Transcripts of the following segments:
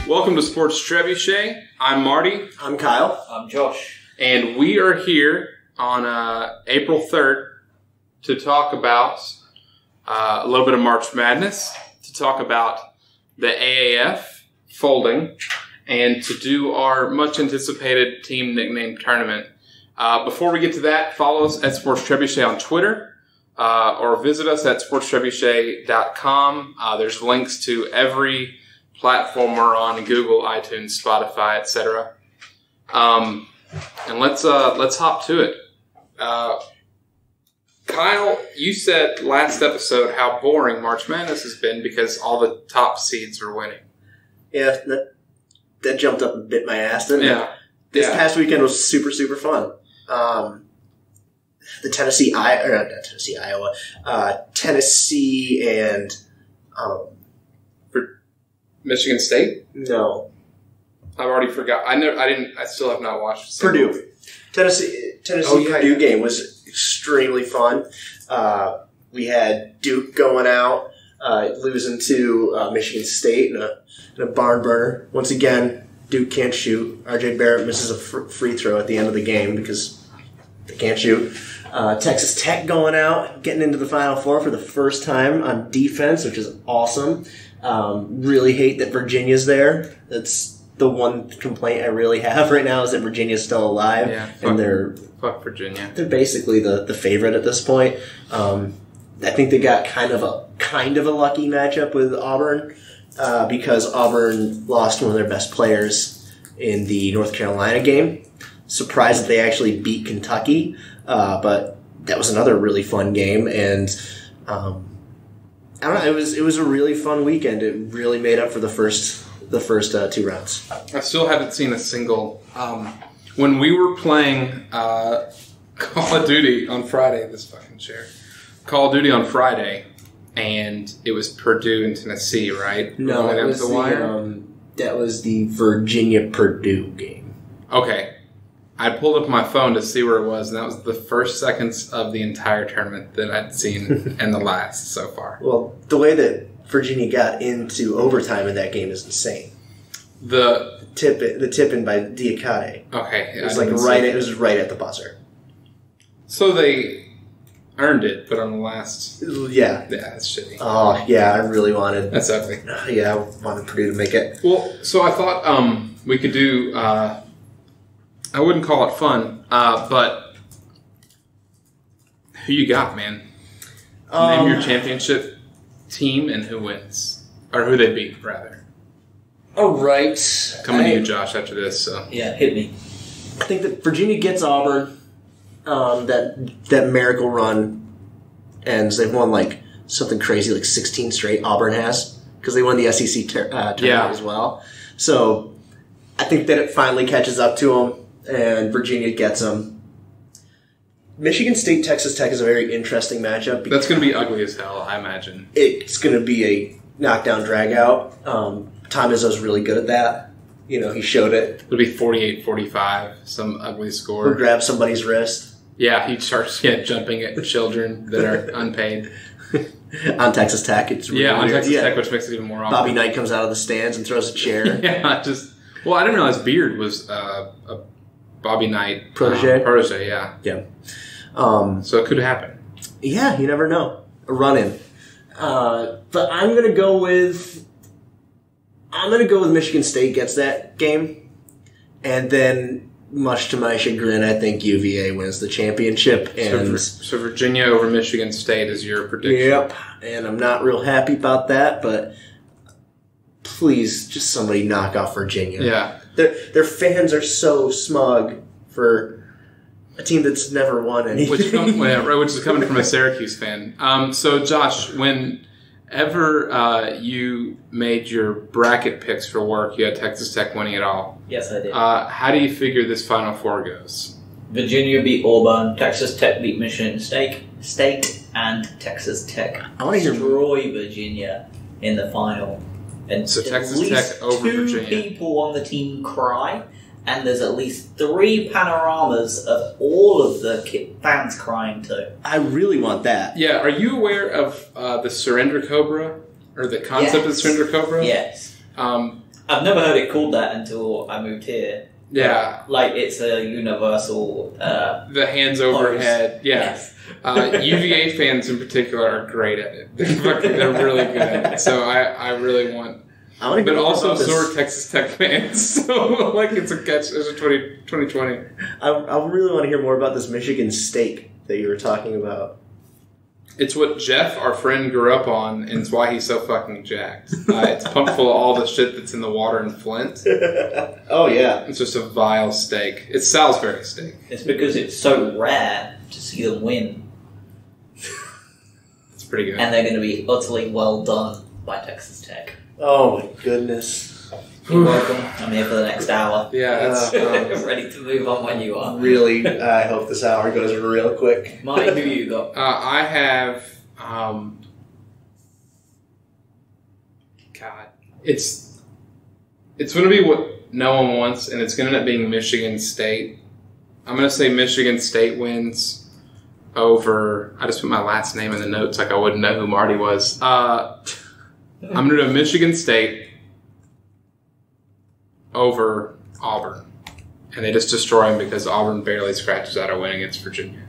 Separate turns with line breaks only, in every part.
Welcome to Sports Trebuchet. I'm Marty.
I'm Kyle.
I'm Josh.
And we are here on April 3rd to talk about a little bit of March Madness, to talk about the AAF folding, and to do our much anticipated team nickname tournament. Before we get to that, follow us at Sports Trebuchet on Twitter or visit us at sportstrebuchet.com. There's links to every platform we're on: Google, iTunes, Spotify, etc. And let's hop to it. Kyle, you said last episode how boring March Madness has been because all the top seeds are winning.
Yeah, that jumped up and bit my ass, didn't it? This past weekend was super, super fun. The Tennessee and
For Michigan State?
No,
I've already forgot. I still have not watched
Purdue. Tennessee Purdue game was extremely fun. We had Duke going out, losing to Michigan State in a barn burner. Once again, Duke can't shoot. RJ Barrett misses a free throw at the end of the game because they can't shoot. Texas Tech going out, getting into the Final Four for the first time on defense, which is awesome. Really hate that Virginia's there. That's the one complaint I really have right now, is that Virginia's still alive.
Yeah,
and
fuck Virginia.
They're basically the favorite at this point. I think they got kind of a lucky matchup with Auburn, because Auburn lost one of their best players in the North Carolina game. Surprised that they actually beat Kentucky, but that was another really fun game, and I don't know. It was a really fun weekend. It really made up for the first two rounds.
I still haven't seen a single. When we were playing Call of Duty on Friday, Call of Duty on Friday, and it was Purdue and Tennessee, right?
No, it was that was the Virginia-Purdue game.
Okay. I pulled up my phone to see where it was, and that was the first seconds of the entire tournament that I'd seen and the last so far.
Well, the way that Virginia got into overtime in that game is insane. The tip-in by Diakate.
Okay.
It was right at the buzzer.
So they earned it, but on the last...
Yeah.
Yeah, that's shitty.
Oh, yeah, I really wanted...
That's ugly.
Yeah, I wanted Purdue to make it.
Well, so I thought we could do... I wouldn't call it fun, but who you got, man? Name your championship team and who wins. Or who they beat, rather.
All right.
Coming to you, Josh, after this. So.
Yeah, hit me.
I think that Virginia gets Auburn. That miracle run ends. They've won something crazy, 16 straight. Auburn has, because they won the SEC tournament as well. So I think that it finally catches up to them, and Virginia gets them. Michigan State, Texas Tech is a very interesting matchup.
That's going to be ugly as hell, I imagine.
It's going to be a knockdown drag-out. Tom Izzo's really good at that. He showed it.
It'll be 48-45, some ugly score.
He'll grab somebody's wrist.
Yeah, he starts jumping at children that are unpaid.
On Texas Tech, it's really
on
weird.
Texas Tech, which makes it even more awkward.
Bobby Knight comes out of the stands and throws a chair.
Well, I didn't realize Beard was a Bobby Knight
protege.
Yeah. So it could happen.
Yeah, you never know. A run-in. But I'm gonna go with Michigan State gets that game, and then, much to my chagrin, I think UVA wins the championship. And
so Virginia over Michigan State is your prediction.
Yep, and I'm not real happy about that, but please, just somebody knock off Virginia.
Yeah.
Their fans are so smug for a team that's never won anything.
Which is coming from a Syracuse fan. So, Josh, whenever you made your bracket picks for work, you had Texas Tech winning it all.
Yes, I did.
How do you figure this Final Four goes?
Virginia beat Auburn, Texas Tech beat Michigan State, and Texas Tech destroy Virginia in the final. And
so Texas Tech over Virginia.
2 people on the team cry, and there's at least 3 panoramas of all of the fans crying too.
I really want that.
Yeah, are you aware of the surrender cobra, or the concept of the surrender cobra?
Yes. I've never heard it called that until I moved here.
Yeah.
Like, it's a universal...
the hands overhead. Yeah.
Yes.
UVA fans in particular are great at it. They're really good at it. So I really want... But also so are Texas Tech fans. So, like, it's a catch. It's a 2020.
I really want to hear more about this Michigan steak that you were talking about.
It's what Jeff, our friend, grew up on, and it's why he's so fucking jacked. It's pumped full of all the shit that's in the water in Flint.
Oh, yeah.
It's just a vile steak. It's Salisbury steak.
It's because it's so rare to see them win.
It's pretty good.
And they're going to be utterly well done by Texas Tech.
Oh, my goodness.
You're welcome. I'm here for the next hour.
Yeah, that's...
ready to move on when you are.
Really, I hope this hour goes real quick.
Mike, who you got?
I have... God. It's going to be what no one wants, and it's going to end up being Michigan State. I'm going to say Michigan State wins over... I just put my last name in the notes like I wouldn't know who Marty was. I'm going to do Michigan State over Auburn. And they just destroy them because Auburn barely scratches out a win against Virginia.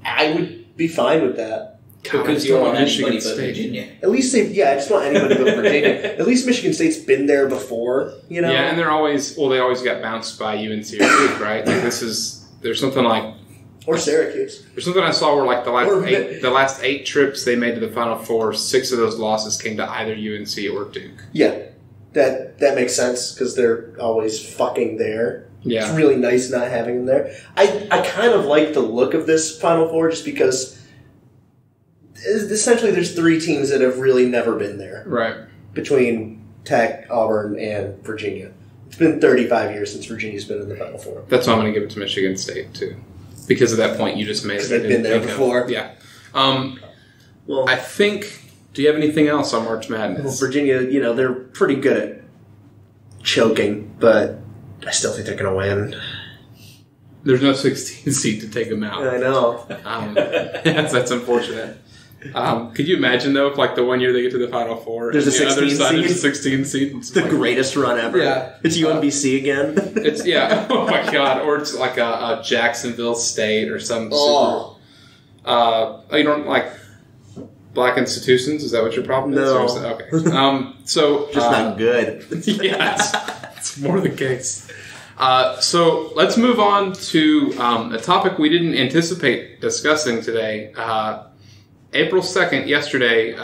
I would be fine with that.
Because you don't want anybody but Virginia.
At least I just want anybody but Virginia. At least Michigan State's been there before, you know?
Yeah, and they're always, they always got bounced by UNC or Duke, right? Like there's something like...
Or Syracuse.
There's something I saw where like the last 8 trips they made to the Final Four, 6 of those losses came to either UNC or Duke.
Yeah. That makes sense because they're always fucking there.
Yeah.
It's really nice not having them there. I kind of like the look of this Final Four just because essentially there's 3 teams that have really never been there.
Right.
Between Tech, Auburn, and Virginia. It's been 35 years since Virginia's been in the Final Four.
That's why I'm going to give it to Michigan State, too. Because of that point you just made.
Because they've been there before.
Yeah. Well, I think... Do you have anything else on March Madness?
Well, Virginia, they're pretty good at choking, but I still think they're going to win.
There's no 16 seed to take them out.
I know.
That's unfortunate. Could you imagine, though, if like the one year they get to the Final Four,
there's a 16
other side
seed?
There's a 16 seed.
It's the greatest run ever.
Yeah.
It's UMBC again.
It's oh my god, or it's like a Jacksonville State or some super... you don't like black institutions? Is that what your problem is?
No.
Okay. So...
Just not good.
Yeah, it's more the case. So let's move on to a topic we didn't anticipate discussing today. April 2nd, yesterday,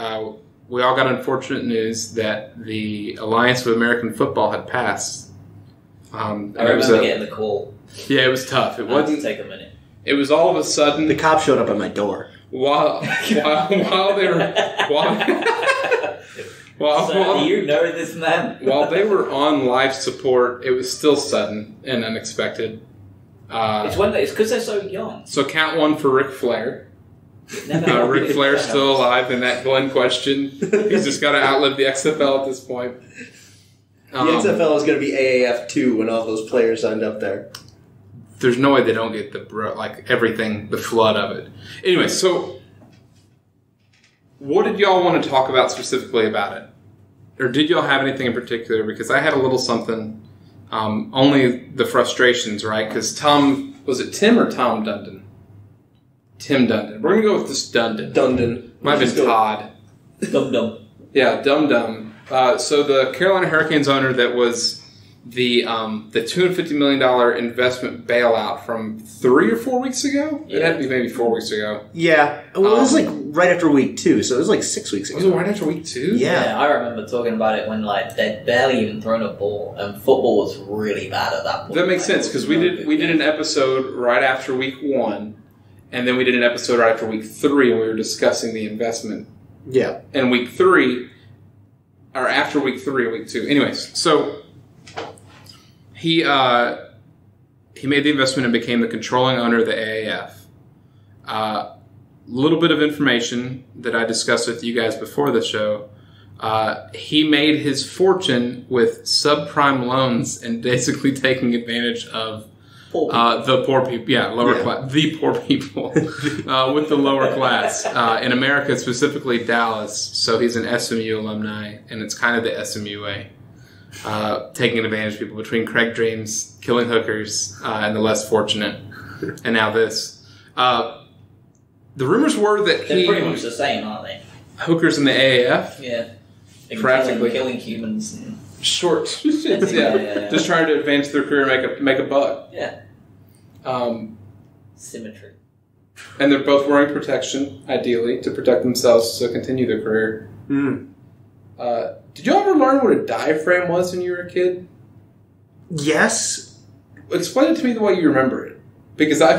we all got unfortunate news that the Alliance of American Football had passed.
I remember getting the call.
Yeah, it was tough. It wasn't
take a minute.
It was all of a sudden...
The cop showed up at my door.
While they were...
Do you know this man?
While they were on life support, it was still sudden and unexpected.
It's because they're so young.
So count one for Ric Flair. Ric Flair's still alive in that Glenn question. He's just got to outlive the XFL at this point.
The XFL is going to be AAF 2 when all those players end up there.
There's no way they don't get everything, the flood of it. Anyway, so what did y'all want to talk about specifically about it? Or did y'all have anything in particular? Because I had a little something, only the frustrations, right? Because was it Tim or Tom Dundon? Tim Dundon. We're going to go with this Dundon.
Dundon.
Might have been Todd.
Dum-dum.
Yeah, Dum-Dum. So the Carolina Hurricanes owner that was the $250 million investment bailout from 3 or 4 weeks ago? Yeah. It had to be maybe 4 weeks ago.
Yeah. Well, it was like right after week 2, so it was like 6 weeks ago.
Was it right after week 2?
Yeah.
I remember talking about it when they'd barely even thrown a ball, and football was really bad at that point.
That makes sense, because we did an episode right after week 1, and then we did an episode right after week 3, and we were discussing the investment.
Yeah.
And week 3, or after week 3 or week 2. Anyways, so he made the investment and became the controlling owner of the AAF. Little bit of information that I discussed with you guys before the show. He made his fortune with subprime loans and basically taking advantage of the poor people. Yeah, class. The poor people with the lower class. In America, specifically Dallas. So he's an SMU alumni, and it's kind of the SMU way. taking advantage of people between Craig Dreams, killing hookers, and the less fortunate, and now this. The rumors were that
They're pretty much the same, aren't they?
Hookers in the AAF?
Yeah.
Practically.
Killing humans. And...
Short. Yeah. Just trying to advance their career and make a buck.
Yeah. Symmetry.
And they're both wearing protection, ideally, to protect themselves to continue their career. Did you ever learn what a diaphragm was when you were a kid?
Yes.
Explain it to me the way you remember it. Because I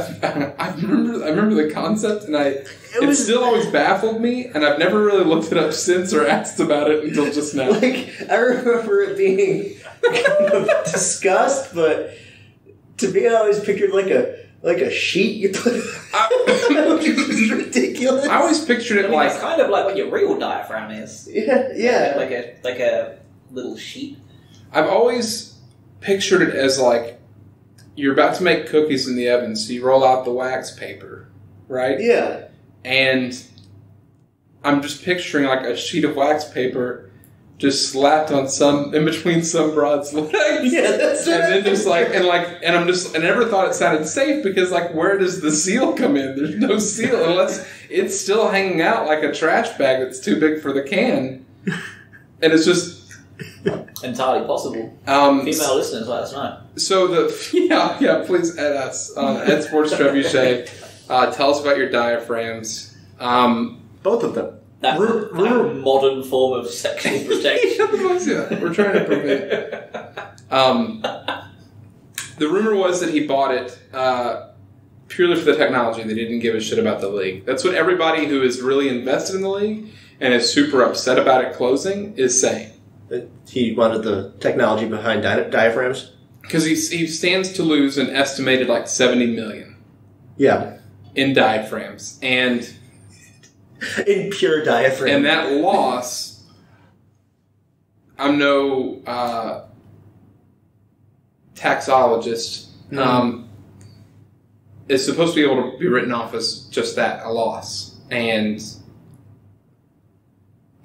remember the concept, and it still always baffled me, and I've never really looked it up since or asked about it until just now.
I remember it being kind of discussed, but to me, I always pictured like a sheet you put. Which is ridiculous.
I always pictured it
it's kind of like what your real diaphragm is.
Yeah.
Like a little sheet.
I've always pictured it as like. You're about to make cookies in the oven, so you roll out the wax paper, right?
Yeah.
And I'm just picturing like a sheet of wax paper just slapped on in between some broad's legs.
Yeah, that's right.
And then just I never thought it sounded safe because like where does the seal come in? There's no seal unless it's still hanging out like a trash bag that's too big for the can. And it's just
entirely possible. Female listeners, let us know.
So please add us at Sports Trebuchet. Tell us about your diaphragms.
Both of them.
That modern form of sexual protection.
We're trying to prevent. The rumor was that he bought it purely for the technology. They didn't give a shit about the league. That's what everybody who is really invested in the league and is super upset about it closing is saying.
He wanted the technology behind diaphragms?
Because he stands to lose an estimated like $70 million.
Yeah.
In diaphragms. And
in pure diaphragm.
And that loss, I'm no taxologist, is supposed to be able to be written off as just that, a loss. And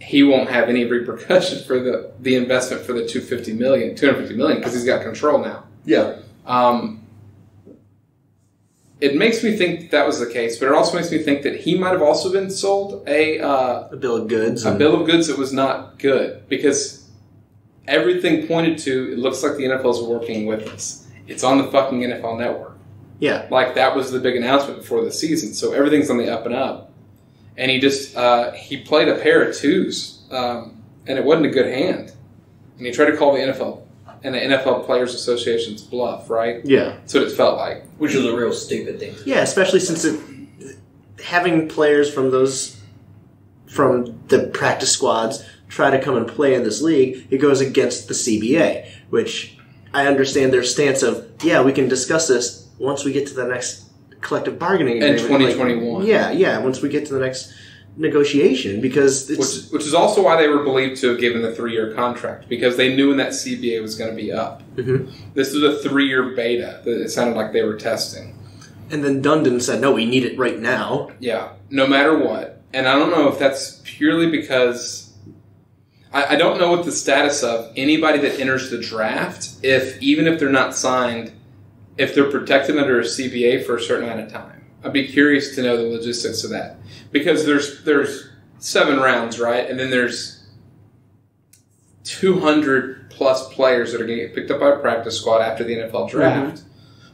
he won't have any repercussion for the investment for the $250 million, because he's got control now.
Yeah.
It makes me think that was the case, but it also makes me think that he might have also been sold a
bill of goods.
A bill of goods that was not good, because everything pointed to, it looks like the NFL is working with us. It's on the fucking NFL Network.
Yeah.
Like, that was the big announcement before the season, so everything's on the up and up. And he just, he played a pair of twos, and it wasn't a good hand. And he tried to call the NFL and the NFL Players Association's bluff, right?
Yeah.
That's what it felt like.
Which was a real stupid thing.
Yeah, especially since having players from the practice squads try to come and play in this league, it goes against the CBA, which I understand their stance of, yeah, we can discuss this once we get to the next collective bargaining agreement.
In 2021.
Once we get to the next negotiation, because it's...
Which is also why they were believed to have given the 3-year contract, because they knew when that CBA was going to be up.
Mm-hmm.
This was a 3-year beta that it sounded like they were testing.
And then Dundon said, no, we need it right now.
Yeah, no matter what. And I don't know if that's purely because... I don't know what the status of anybody that enters the draft, even if they're not signed, if they're protected under a CBA for a certain amount of time. I'd be curious to know the logistics of that. Because there's 7 rounds, right? And then there's 200 plus players that are going to get picked up by a practice squad after the NFL draft. Mm-hmm.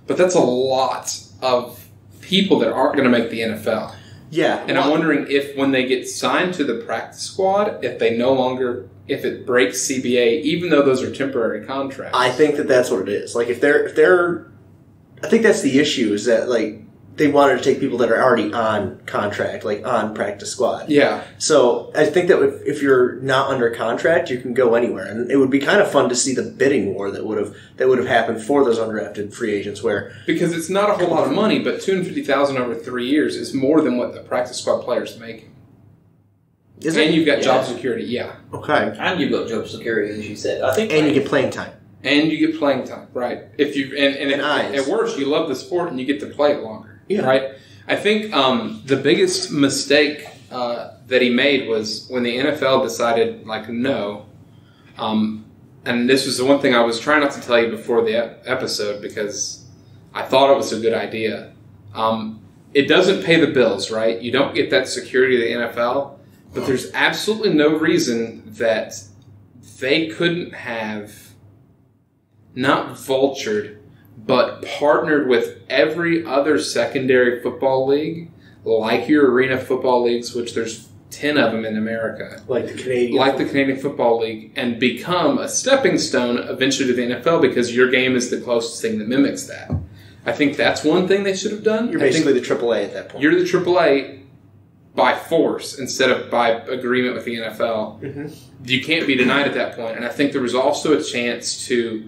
But that's a lot of people that aren't going to make the NFL.
Yeah.
And I'm wondering if when they get signed to the practice squad, if it breaks CBA, even though those are temporary contracts.
I think that's what it is. Like if they're I think that's the issue, is that like they wanted to take people that are already on contract, like on practice squad.
Yeah.
So I think that if you're not under contract, you can go anywhere, and it would be kind of fun to see the bidding war that would have happened for those undrafted free agents. Because
it's not a whole lot of money, but $250,000 over 3 years is more than what the practice squad players make. You've got job security, yeah.
Okay.
And you've got job security, as you said. I think.
And you get playing time.
And you get playing time, right? If you at worst, you love the sport and you get to play it longer, right? I think the biggest mistake that he made was when the NFL decided, like, no, and and this was the one thing I was trying not to tell you before the episode because I thought it was a good idea. It doesn't pay the bills, right? You don't get that security of the NFL, but there's absolutely no reason that they couldn't have not vultured, but partnered with every other secondary football league, like your arena football leagues, which there's 10 of them in America.
Like the Canadian
Football League, and become a stepping stone eventually to the NFL because your game is the closest thing that mimics that. I think that's one thing they should have done.
You're basically the AAA at that point.
You're the AAA by force instead of by agreement with the NFL.
Mm-hmm.
You can't be denied at that point. And I think there was also a chance to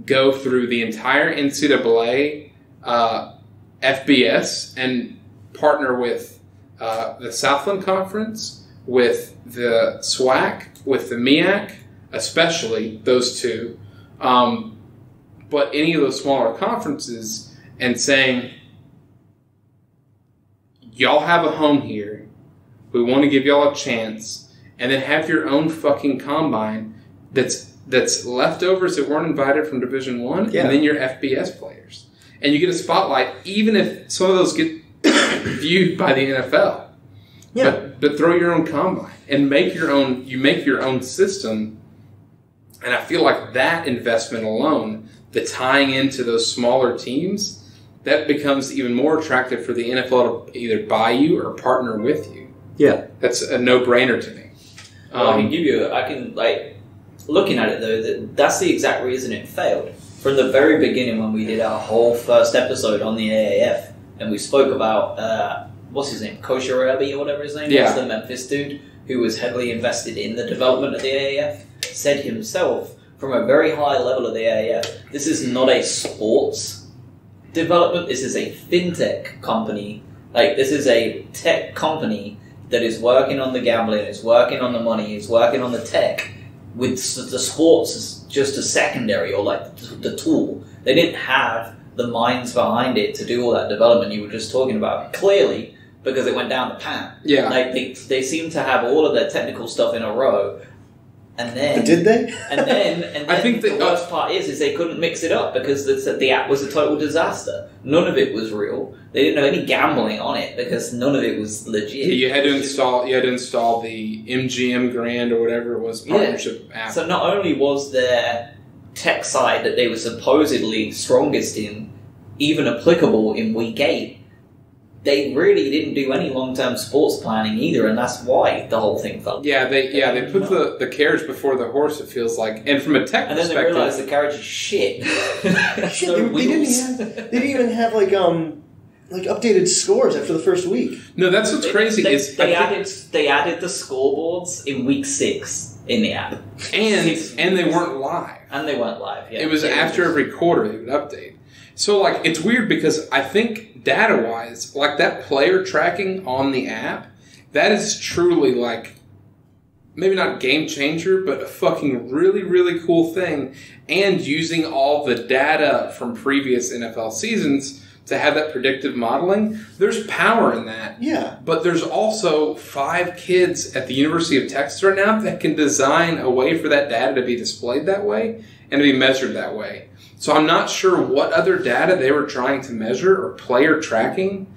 go through the entire NCAA FBS and partner with the Southland Conference, with the SWAC, with the MEAC, especially those two, but any of those smaller conferences, and saying, y'all have a home here, we want to give y'all a chance, and then have your own fucking combine that's leftovers that weren't invited from Division I, and then your FBS players. And you get a spotlight, even if some of those get viewed by the NFL.
Yeah.
But throw your own combine and make your own system. And I feel like that investment alone, the tying into those smaller teams, that becomes even more attractive for the NFL to either buy you or partner with you.
Yeah.
That's a no-brainer to me.
Well, looking at it though, that's the exact reason it failed. From the very beginning when we did our whole first episode on the AAF, and we spoke about, what's his name, Kosharabi or whatever his name was, the Memphis dude, who was heavily invested in the development of the AAF, said himself, from a very high level of the AAF, this is not a sports development, this is a fintech company. Like, this is a tech company that is working on the gambling, is working on the money, is working on the tech, with the sports as just a secondary, or like the tool. They didn't have the minds behind it to do all that development you were just talking about. Clearly, because it went down the pan.
Yeah.
Like, they seem to have all of their technical stuff in a row. And then...
But did they?
And then
I think
the worst part is they couldn't mix it up because the app was a total disaster. None of it was real. They didn't have any gambling on it because none of it was legit.
You had to install the MGM Grand or whatever it was partnership app.
So not only was their tech side that they were supposedly strongest in even applicable in week 8, they really didn't do any long-term sports planning either, and that's why the whole thing fell.
Yeah, they put the carriage before the horse, it feels like. And from a tech perspective...
And then they realized the carriage is shit.
They didn't even have like updated scores after the first week.
No, that's what's crazy.
They added the scoreboards in week 6 in the app.
And they weren't live.
And they weren't live, yeah.
It was after every quarter they would update. So, like, it's weird because I think data-wise, like, that player tracking on the app, that is truly, like, maybe not game changer, but a fucking really, really cool thing. And using all the data from previous NFL seasons to have that predictive modeling, there's power in that.
Yeah.
But there's also 5 kids at the University of Texas right now that can design a way for that data to be displayed that way and to be measured that way. So I'm not sure what other data they were trying to measure or player tracking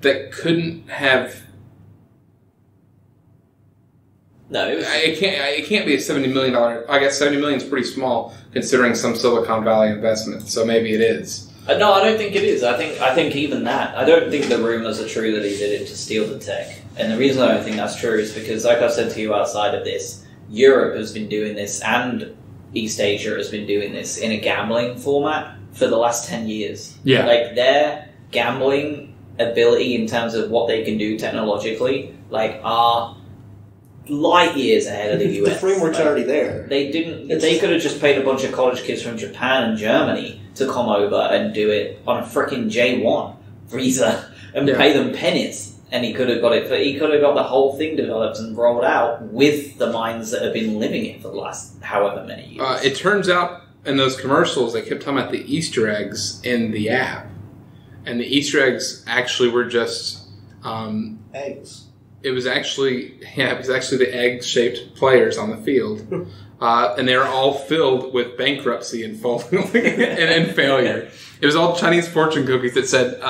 that couldn't have.
No,
it can't be a $70 million. I guess $70 million is pretty small considering some Silicon Valley investment. So maybe it is.
No, I don't think it is. I think even that. I don't think the rumors are true that he did it to steal the tech. And the reason I don't think that's true is because, like I said to you outside of this, Europe has been doing this and East Asia has been doing this in a gambling format for the last 10 years.
Yeah.
Like, their gambling ability in terms of what they can do technologically, like, are light years ahead of the US.
The framework's already there.
They could have just paid a bunch of college kids from Japan and Germany to come over and do it on a freaking J1 visa and pay them pennies. And he could have got it. He could have got the whole thing developed and rolled out with the minds that have been living it for the last however many years.
It turns out in those commercials they kept talking about the Easter eggs in the app, and the Easter eggs actually were just
eggs.
it was actually the egg-shaped players on the field, and they were all filled with bankruptcy and and failure. It was all Chinese fortune cookies that said,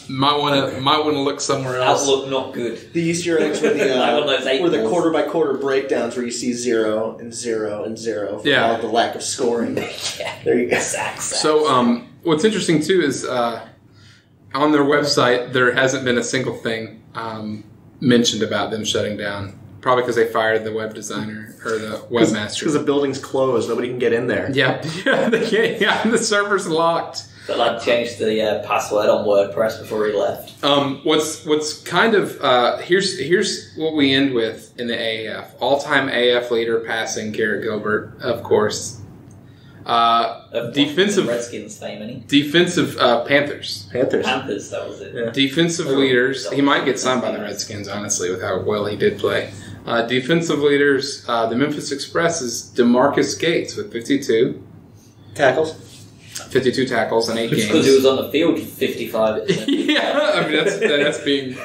might want to look somewhere else.
Outlook not good.
The Easter eggs were the quarter by quarter breakdowns where you see 0 and 0 and 0 for all the lack of scoring. There you go.
So what's interesting too is on their website there hasn't been a single thing mentioned about them shutting down. Probably because they fired the web designer or the webmaster.
Because the building's closed, nobody can get in there.
Yeah, the server's locked.
But I changed the password on WordPress before he left.
What's kind of here's what we end with in the AAF. All-time AAF leader passing Garrett Gilbert, of course. Defensive
Redskins fame, any?
Defensive Panthers.
Panthers, that was it.
Yeah. Defensive leaders. He might get signed by the Redskins, honestly, with how well he did play. Defensive leaders. The Memphis Express's DeMarcus Gates with 52
tackles.
52 tackles in 8 games.
Because he was on the field for 55.
Yeah, I mean that's being.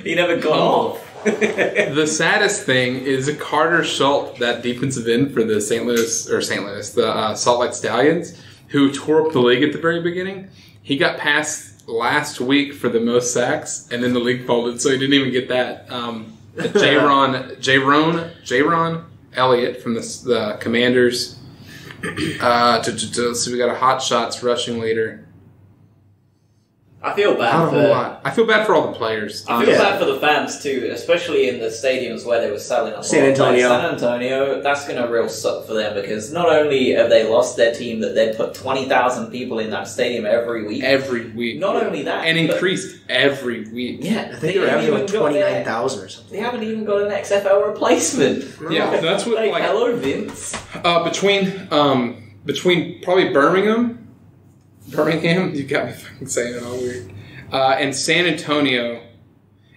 He never got off.
The saddest thing is Carter Schultz, that defensive end for the the Salt Lake Stallions, who tore up the league at the very beginning. He got passed last week for the most sacks, and then the league folded, so he didn't even get that. Jaron Elliott from the Commanders. So we got a Hot Shots rushing leader.
I feel bad
I feel bad for all the players.
I feel bad for the fans too, especially in the stadiums where they were selling a lot.
San Antonio.
San Antonio, that's going to real suck for them because not only have they lost their team, that they put 20,000 people in that stadium every week. Not only that,
and increased every week.
Yeah,
I think they were having like 29,000 or something.
They haven't even got an XFL replacement.
Yeah, that's what.
Like, hello, Vince.
Between probably Birmingham, you got me fucking saying it all weird, and San Antonio,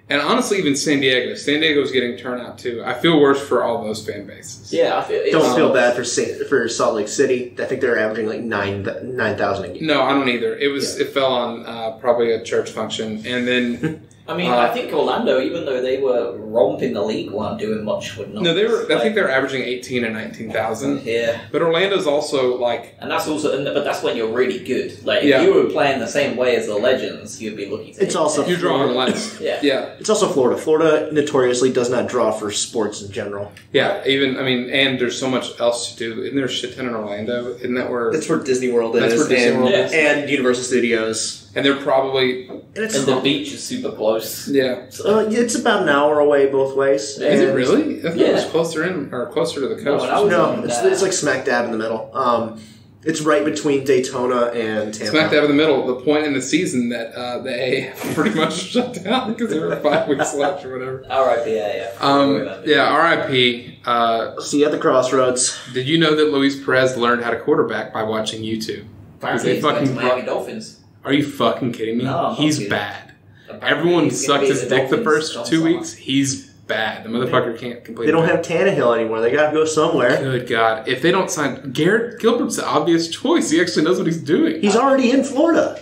and honestly even San Diego. San Diego's getting turnout too. I feel worse for all those fan bases.
Yeah, I feel.
Don't feel bad for Salt Lake City. I think they're averaging like 9,000 a game.
No, I don't either. It fell on probably a church function, and then.
I mean, I think Orlando, even though they were romping the league, weren't doing much with numbers.
No, they were. I think they're averaging 18 and 19,000.
Yeah,
but Orlando's also like,
and that's also, but that's when you're really good. Like, if you were playing the same way as the Legends, you'd be looking.
It's also
you're drawing less.
Yeah.
It's also Florida. Florida notoriously does not draw for sports in general.
Yeah, and there's so much else to do. Isn't there a shit ton in Orlando? Isn't that where?
That's where Disney World is. That's where Disney World is, and Universal Studios.
And they're probably...
And the beach is super close.
Yeah.
It's about an hour away both ways.
Is it really? I thought it was closer to the coast.
No, it's like smack dab in the middle. It's right between Daytona and Tampa.
Smack dab in the middle, the point in the season that the AAF pretty much shut down because there were 5 weeks left or whatever.
R.I.P. AAF.
R.I.P.
See you at the crossroads.
Did you know that Luis Perez learned how to quarterback by watching YouTube?
Apparently he's going to Miami Dolphins.
Are you fucking kidding me?
No,
he's bad. Everyone sucked his dick the first 2 weeks. He's bad. The motherfucker can't complete.
They don't have Tannehill anymore. They got to go somewhere.
Good God. If they don't sign... Garrett Gilbert's the obvious choice. He actually knows what he's doing.
He's already in Florida.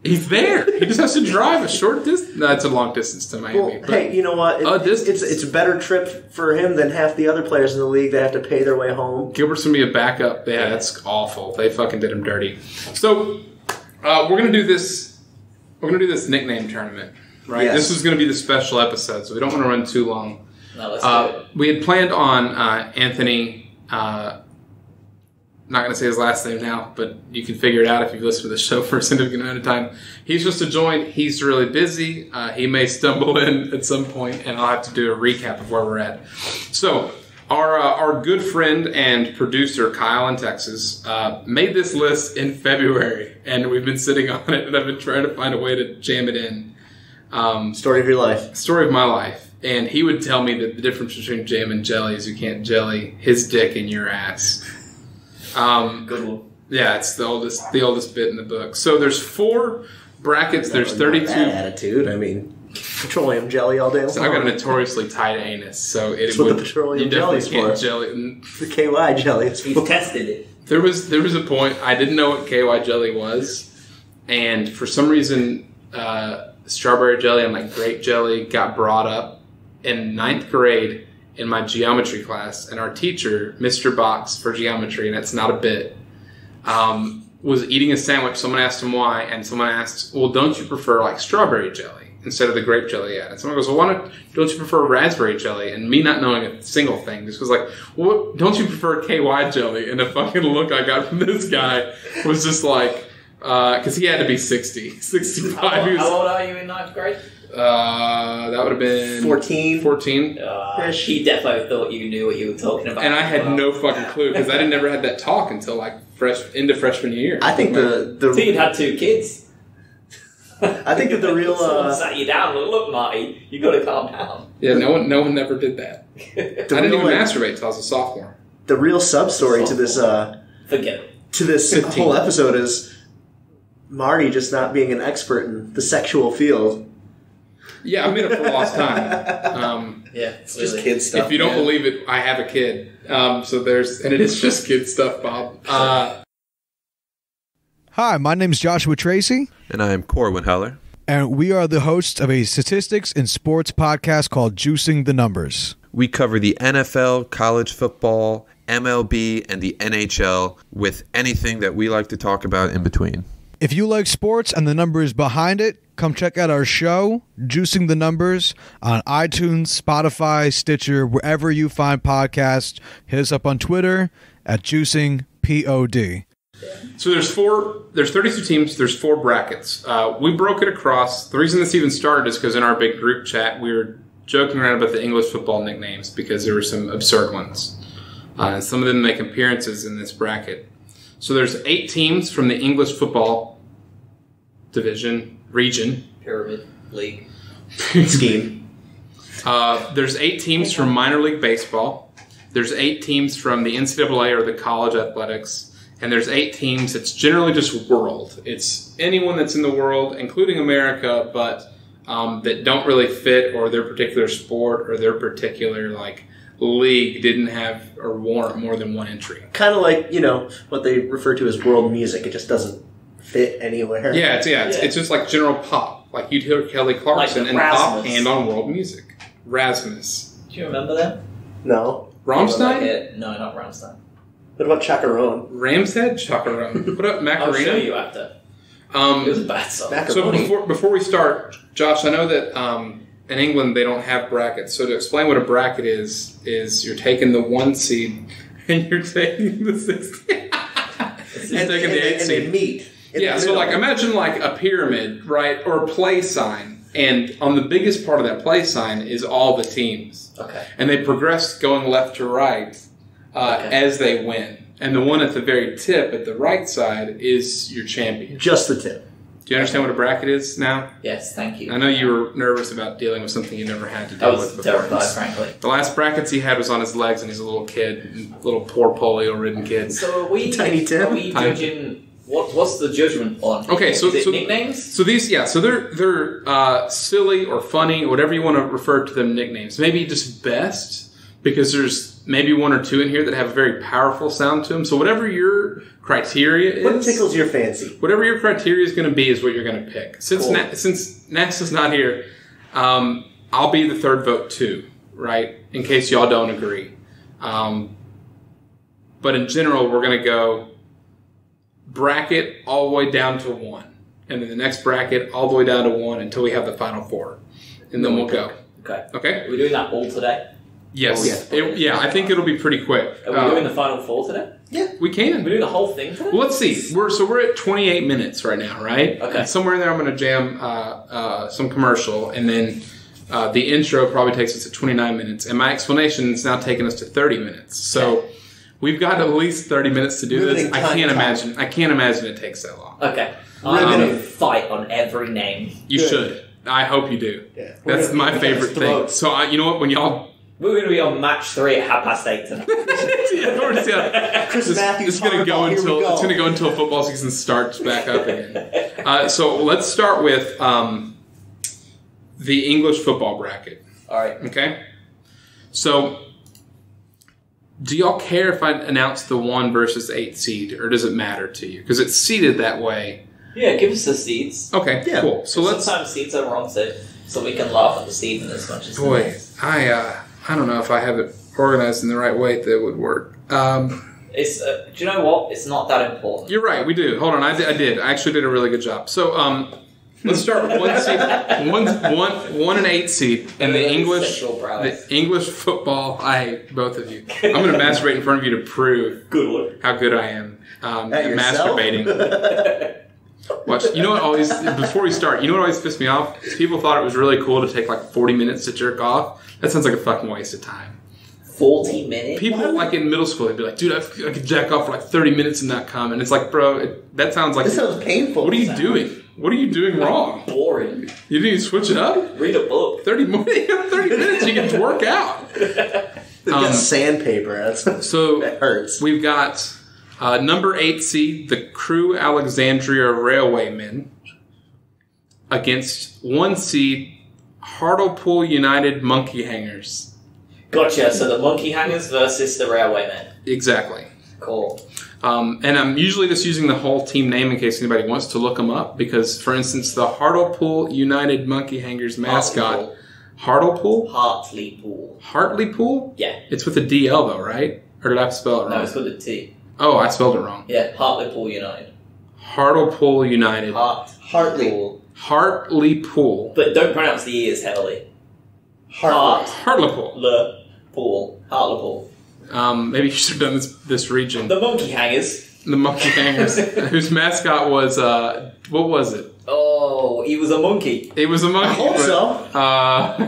He's there. He just has to drive a short distance. No, it's a long distance to Miami.
Well, hey, you know what? It's a better trip for him than half the other players in the league that have to pay their way home.
Gilbert's going to be a backup. Yeah, that's awful. They fucking did him dirty. So... we're gonna do this. We're gonna do this nickname tournament, right?
Yes.
This is gonna be the special episode, so we don't want to run too long.
No, let's do it.
We had planned on Anthony. Not gonna say his last name now, but you can figure it out if you've listened to the show for a significant amount of time. He's just to join. He's really busy. He may stumble in at some point, and I'll have to do a recap of where we're at. So. Our good friend and producer, Kyle in Texas, made this list in February, and we've been sitting on it, and I've been trying to find a way to jam it in.
Story of your life.
Story of my life. And he would tell me that the difference between jam and jelly is you can't jelly his dick in your ass.
Good one.
Yeah, it's the oldest bit in the book. So there's 4 brackets. There's 32.
Bad attitude. I mean... Petroleum jelly all day long.
So I've got a notoriously tight anus, so
That's what the petroleum jelly's for.
Jelly.
The KY jelly is for.
He's tested it.
There was a point I didn't know what KY jelly was, and for some reason, strawberry jelly and like grape jelly got brought up in 9th grade in my geometry class, and our teacher, Mr. Box for geometry, and it's not a bit, was eating a sandwich. Someone asked him why, and someone asked, well, don't you prefer like strawberry jelly instead of the grape jelly yet? And someone goes, well, why don't you prefer raspberry jelly? And me not knowing a single thing just was like, well, don't you prefer KY jelly? And the fucking look I got from this guy was just like, because he had to be 65.
How old are you in 9th grade?
That would have been
14.
14.
He definitely thought you knew what you were talking about.
And I had no fucking clue because I never had that talk until like into freshman year.
I think
So you'd had 2 kids.
I think that the real
Someone sat you down. Look, Marty, you got to calm down.
Yeah, no one never did that. I didn't even masturbate until I was a sophomore.
The real sub story to this
forget it.
To this 15. Whole episode is Marty just not being an expert in the sexual field.
Yeah, I made up for lost time.
Yeah,
it's just kid stuff.
If you don't believe it, I have a kid. And it is just kid stuff, Bob.
Hi, my name is Joshua Tracy.
And I am Corwin Heller.
And we are the hosts of a statistics and sports podcast called Juicing the Numbers.
We cover the NFL, college football, MLB, and the NHL with anything that we like to talk about in between.
If you like sports and the numbers behind it, come check out our show, Juicing the Numbers, on iTunes, Spotify, Stitcher, wherever you find podcasts. Hit us up on Twitter at JuicingPod.
So there's 32 teams, there's 4 brackets. We broke it across. The reason this even started is because in our big group chat, we were joking around about the English football nicknames because there were some absurd ones. And some of them make appearances in this bracket. So there's 8 teams from the English football region.
Pyramid League.
Scheme.
There's 8 teams from minor league baseball. There's 8 teams from the NCAA or the college athletics. And there's 8 teams. It's generally just world. It's anyone that's in the world, including America, but that don't really fit or their particular sport or their particular league didn't have or warrant more than 1 entry.
Kind of like, what they refer to as world music. It just doesn't fit anywhere.
It's just like general pop. Like you'd hear Kelly Clarkson
like
in pop and on world music. Rasmus.
Do you remember them?
No.
Rammstein?
No, not Rammstein.
What about Chacarone?
Ramshead? Chacarone. What up, Macarena?
I'll show you after. It was a bad song.
So before we start, Josh, I know that in England they don't have brackets. So to explain what a bracket is you're taking the 1 seed and you're taking the 6 seed. You're taking the 8 seed.
And they meet.
So imagine a pyramid, right, or a play sign, and on the biggest part of that play sign is all the teams.
Okay.
And they progress going left to right as they win. And the one at the very tip, at the right side, is your champion.
Just the tip.
Do you understand what a bracket is now?
Yes, thank you.
I know you were nervous about dealing with something you never had to deal with before.
I was terrified, frankly.
The last brackets he had was on his legs, and he's a little kid, little poor polio-ridden kid.
So are we
Tiny Tim?
Are we judging? What's the judgment on?
Okay, so
nicknames?
So they're silly or funny or whatever you want to refer to them nicknames. Maybe just best because there's maybe 1 or 2 in here that have a very powerful sound to them. So whatever your criteria is,
what tickles your fancy?
Whatever your criteria is going to be is what you're going to pick. Since since NASA's not here, I'll be the 3rd vote too, right? In case y'all don't agree. But in general, we're going to go bracket all the way down to 1. And then the next bracket all the way down to 1 until we have the final 4. And then we'll go. Okay?
Are we doing that all today?
Yes. I think it'll be pretty quick.
Are we doing the final 4 today?
Yeah. We can.
We're doing the whole thing today?
Well, let's see. We're at 28 minutes right now, right?
Okay.
And somewhere in there I'm going to jam some commercial, and then the intro probably takes us to 29 minutes. And my explanation is now taking us to 30 minutes. So we've got at least 30 minutes to do this. I can't imagine it takes that long.
Okay. I'm going to fight on every name.
You should. I hope you do.
Yeah.
That's my favorite thing. So you know what? When y'all...
We're going to be on match 3 at 8:30 tonight.
Chris Matthews.
It's going to go until football season starts back up again. So let's start with the English football bracket.
All right.
Okay. So, do y'all care if I announce the 1 versus 8 seed, or does it matter to you? Because it's seeded that way.
Yeah, give us the seeds.
Okay.
Yeah.
Cool. So
sometimes seeds are wrong. So so we can laugh at the Stephen as much as
Boy, I don't know if I have it organized in the right way that would work.
It's do you know what? It's not that important.
You're right. We do. Hold on. I did. I actually did a really good job. So let's start with 1 seed, 1 and 8 seed, and the English football. I hate both of you. I'm going to masturbate in front of you to prove how good I am at masturbating. Watch. You know what always, before we start, you know what always pissed me off? People thought it was really cool to take like 40 minutes to jerk off. That sounds like a fucking waste of time.
40 minutes?
People like in middle school, they'd be like, dude, I could jack off for like 30 minutes and not come. And it's like, bro, that sounds like...
This sounds painful.
What are you doing? What are you doing wrong?
Boring.
You need to switch it up?
Read a book.
30 minutes, you get to work out.
Got sandpaper. That hurts.
We've got number 8 seed, the Crew Alexandria Railwaymen, against 1 seed, Hartlepool United Monkey Hangers.
Gotcha. So the Monkey Hangers versus the Railwaymen.
Exactly.
Cool.
And I'm usually just using the whole team name in case anybody wants to look them up. Because, for instance, the Hartlepool United Monkey Hangers mascot... Hartlepool? Hartlepool?
Yeah.
It's with a DL though, right? Or did I spell it wrong?
No, it's with a T.
Oh, I spelled it wrong.
Yeah, Hartlepool United.
Hartlepool United.
Hartlepool.
Hartlepool.
But don't pronounce the E as heavily.
Hartlepool.
Hartlepool.
Maybe you should have done this region.
The Monkey Hangers.
The Monkey Hangers, whose mascot was, what was it?
Oh, he was a monkey.
It was a monkey.
I hope so.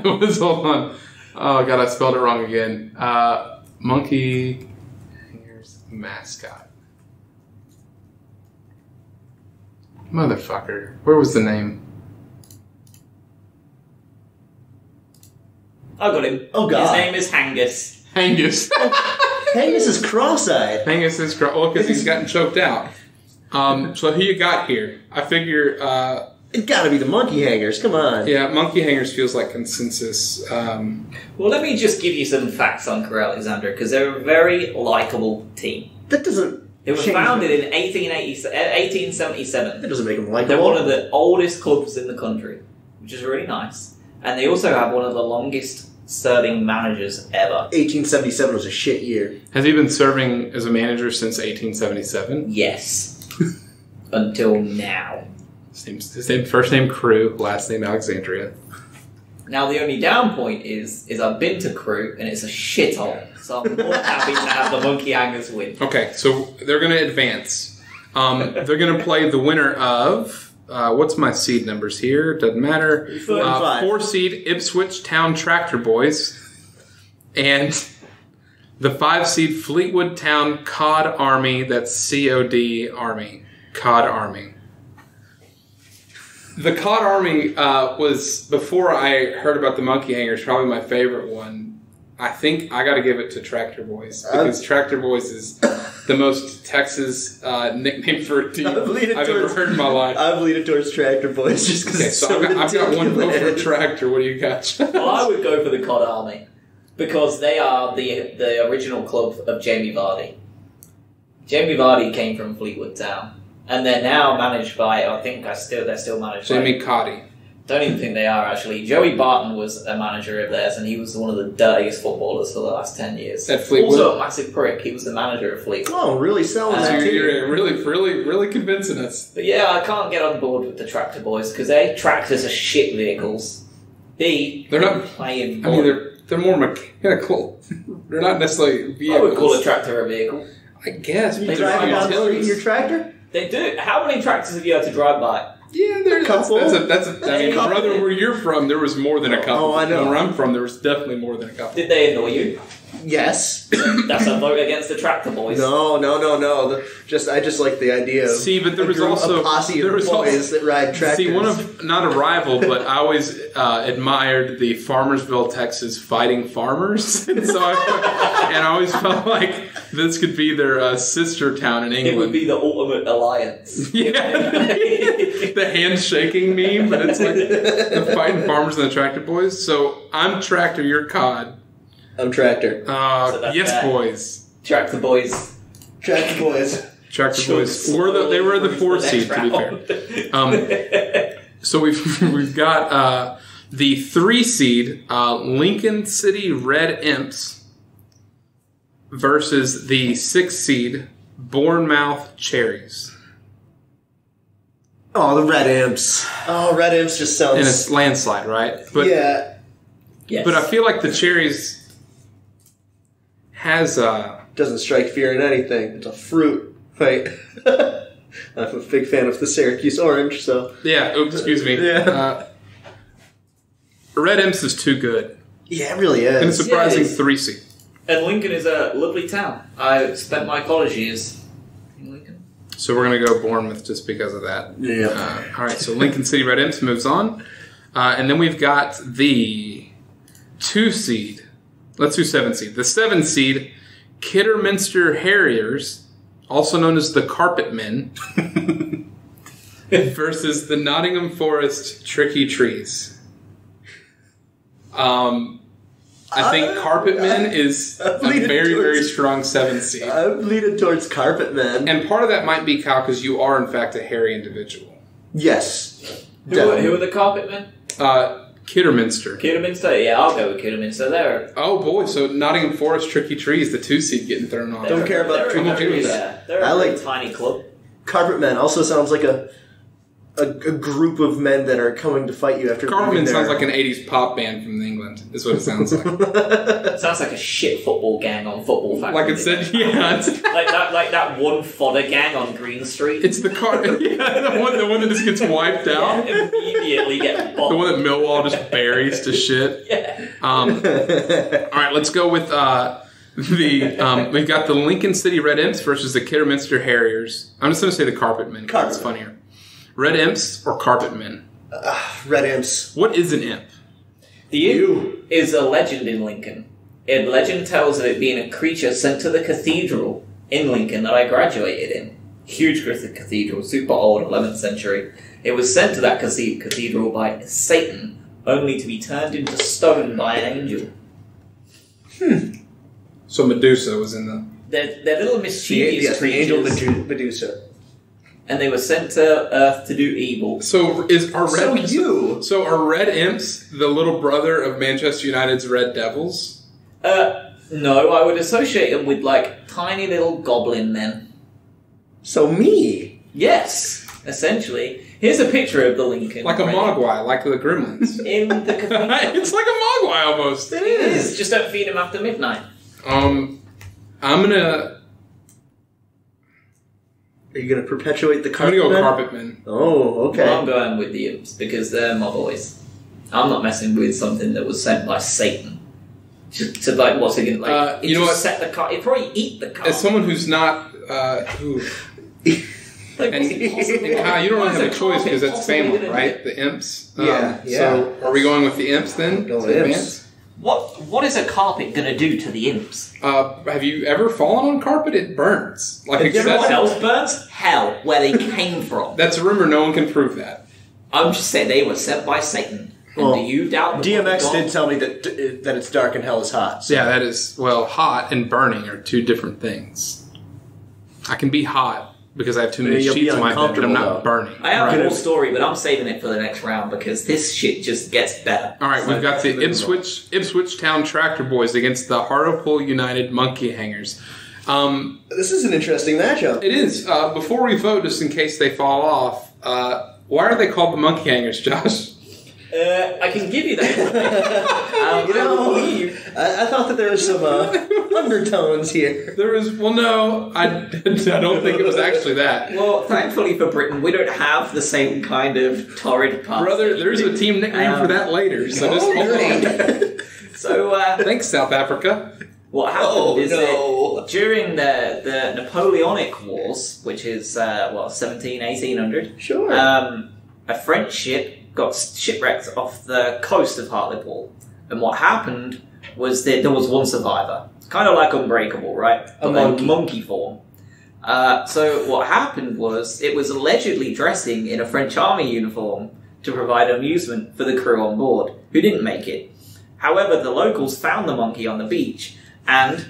It was, hold on. Oh, God, I spelled it wrong again. Monkey Hangers mascot. Motherfucker. Where was the name?
I got him.
Oh, God.
His name is Hangus.
Hangus.
Hangus is cross-eyed.
Hangus is well, because he's gotten choked out. So who you got here? I figure...
It's got to be the Monkey Hangers. Come on.
Yeah, Monkey Hangers feels like consensus.
Well, let me just give you some facts on Crew Alexandria, because they're a very likeable team.
That doesn't...
It was founded in 1877.
That doesn't make them likable.
They're one of the oldest clubs in the country, which is really nice. And they also have one of the longest serving managers ever.
1877 was a shit year.
Has he been serving as a manager since 1877?
Yes. Until now.
His name, first name Crew, last name Alexandria.
Now the only down point is I've been to Crew and it's a shithole. So I'm more happy to have the Monkey Hangers win.
Okay, so they're going to advance. They're going to play the winner of... what's my seed numbers here? Doesn't matter. 4 seed Ipswich Town Tractor Boys. And the 5 seed Fleetwood Town Cod Army. That's COD Army. Cod Army. The Cod Army was, before I heard about the Monkey Hangers, probably my favorite one. I think I got to give it to Tractor Boys. Because Tractor Boys is the most Texas nickname for a team I've ever heard in my life.
I'm leaning towards Tractor Boys just because it's so
I've got one vote for Tractor. What do you got?
Well, I would go for the Cod Army. Because they are the original club of Jamie Vardy. Jamie Vardy came from Fleetwood Town. And they're now managed by, they're still managed by...
Jamie Cotty.
Don't even think they are, actually. Joey Barton was a manager of theirs, and he was one of the dirtiest footballers for the last 10 years.
At Fleetwood?
Also a massive prick. He was the manager of Fleetwood.
Oh, really selling that team.
You're really convincing us.
But yeah, I can't get on board with the Tractor Boys, because A, tractors are shit vehicles. B,
they're not
playing...
I mean, they're more mechanical. They're not necessarily vehicles.
I would call a tractor a vehicle.
I guess.
You drive down the street in your tractor?
They do. How many tractors have you had to drive by?
Yeah, there's a couple. I mean, brother, where you're from, there was more than a couple.
Oh, I know.
Where I'm from, there was definitely more than a couple.
Did they annoy you?
Yes.
That's a vote against the Tractor Boys.
No. I just like the idea of
but there was also
a posse of boys that ride tractors.
See, not a rival, but I always admired the Farmersville, Texas fighting farmers, and so I always felt like this could be their sister town in England.
It would be the ultimate alliance.
Yeah, the handshaking meme, but it's like the fighting farmers and the Tractor Boys. So I'm Tractor, you're Cod.
I'm Tractor.
Yes, boys.
Tractor Boys.
Tractor Boys.
Tractor Boys. They were the 4 seed, to be fair. So we've got the 3 seed Lincoln City Red Imps versus the 6 seed Bournemouth Cherries.
Oh, the Red Imps. Oh, Red Imps just sounds...
And it's landslide, right? But,
yeah.
Yes.
But I feel like the Cherries has...
doesn't strike fear in anything. It's a fruit. Right? I'm a big fan of the Syracuse Orange, so...
Yeah, oops, excuse me.
Yeah.
Red Imps is too good.
Yeah, it really is.
And a surprising
Yeah, it is.
3 seed.
And Lincoln is a lovely town. I spent my college years in Lincoln.
So we're going to go Bournemouth just because of that.
Yeah.
All right, so Lincoln City Red Imps moves on. And then we've got the 2 seed. Let's do 7 seed. The 7 seed, Kidderminster Harriers, also known as the Carpet Men, versus the Nottingham Forest Tricky Trees. I think Carpet Men is a very, very strong 7 seed.
I'm leaning towards Carpet Men.
And part of that might be, Kyle, because you are, in fact, a hairy individual.
Yes.
Who are the Carpet Men?
Kidderminster.
Kidderminster? Yeah, I'll go with Kidderminster there.
Oh, boy, so Nottingham Forest Tricky Trees, the 2 seed getting thrown off.
Don't care about
They're
Tricky Trees.
They're
I
a
like-
very tiny club.
Carpet Men also sounds like a group of men that are coming to fight you after
Carpet Men
leaving
sounds
their-
like an 80s pop band from England, is what it sounds like.
Sounds like a shit football gang on Football Factory.
Like it said, yeah.
like that one fodder gang on Green Street.
It's the the one that just gets wiped out.
Yeah, immediately get bombed.
The one that Millwall just buries to shit.
Yeah.
All right, let's go with we've got the Lincoln City Red Imps versus the Kidderminster Harriers. I'm just going to say the Carpet Men. It's funnier. Red Imps or Carpet Men?
Red Imps.
What is an imp?
The imp is a legend in Lincoln. A legend tells of it being a creature sent to the cathedral in Lincoln that I graduated in. Huge cathedral, super old, 11th century. It was sent to that cathedral by Satan, only to be turned into stone by an angel.
So Medusa was in the...
They're little mischievous
the angel
creatures,
Medusa.
and they were sent to Earth to do evil.
So are Red Imps the little brother of Manchester United's Red Devils?
No, I would associate them with, like, tiny little goblin men.
So me.
Yes, essentially. Here's a picture of the Lincoln.
Like a Mogwai, like the Gremlins.
In the cathedral.
It's like a Mogwai almost.
It is. Just don't feed him after midnight.
I'm gonna
Are you going to perpetuate the Carpet
go
Men?
Carpet Men.
Oh, okay.
Well, I'm going with the imps because they're my boys. I'm not messing with something that was sent by Satan. To like, what's it going like?
You know what?
Set the car. It'd probably eat the car.
As someone who's not,
Like,
and
what's it possibly-
you don't really have a
what's
choice because that's
possibly
family,
gonna
right?
do?
The imps.
Yeah.
So are we going with the imps then?
Go with
To
imps.
advance?
What is a carpet going to do to the imps?
Have you ever fallen on carpet? It burns. Like
Have you ever
that's,
What else burns? Hell, where they came from.
that's a rumor. No one can prove that.
I'm just saying they were sent by Satan. And
Well,
do you doubt the
DMX
God?
did tell me that it's dark and hell is hot. So.
Yeah, that is hot and burning are 2 different things. I can be hot because I have too many
You'll be
sheets on my bed, but I'm not
uncomfortable,
burning.
I have
Right.
a whole story, but I'm saving it for the next round because this shit just gets better.
All right, we've got the
let's move
Ipswich Town Tractor Boys against the Hartlepool United Monkey Hangers.
This is an interesting matchup.
It is. Before we vote, just in case they fall off, why are they called the Monkey Hangers, Josh?
I can give you that.
You know, I thought that there was some undertones here.
There is. Well, no, I don't think it was actually that.
Well, thankfully for Britain, we don't have the same kind of torrid past.
Brother, there's a team nickname for that later, so just hold on.
So,
Thanks, South Africa.
what happened is that during the Napoleonic Wars, which is, 1800,
Sure.
a French ship got shipwrecked off the coast of Hartlepool. And what happened was that there was one survivor. Kind of like Unbreakable, right? But then monkey form. So what happened was, it was allegedly dressing in a French army uniform to provide amusement for the crew on board, who didn't make it. However, the locals found the monkey on the beach, and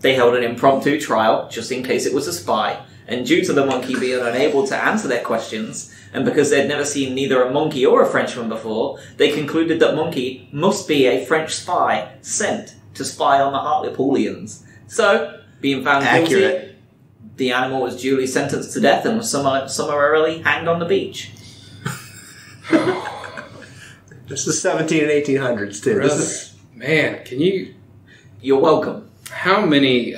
they held an impromptu trial, just in case it was a spy, And due to the monkey being unable to answer their questions, and because they'd never seen neither a monkey or a Frenchman before, they concluded that Monkey must be a French spy sent to spy on the Hartlepoolians. So, being found guilty, the animal was duly sentenced to death and was summarily hanged on the beach.
This is 17 and 1800s, too. This is...
Man, can you...
You're welcome.
How many...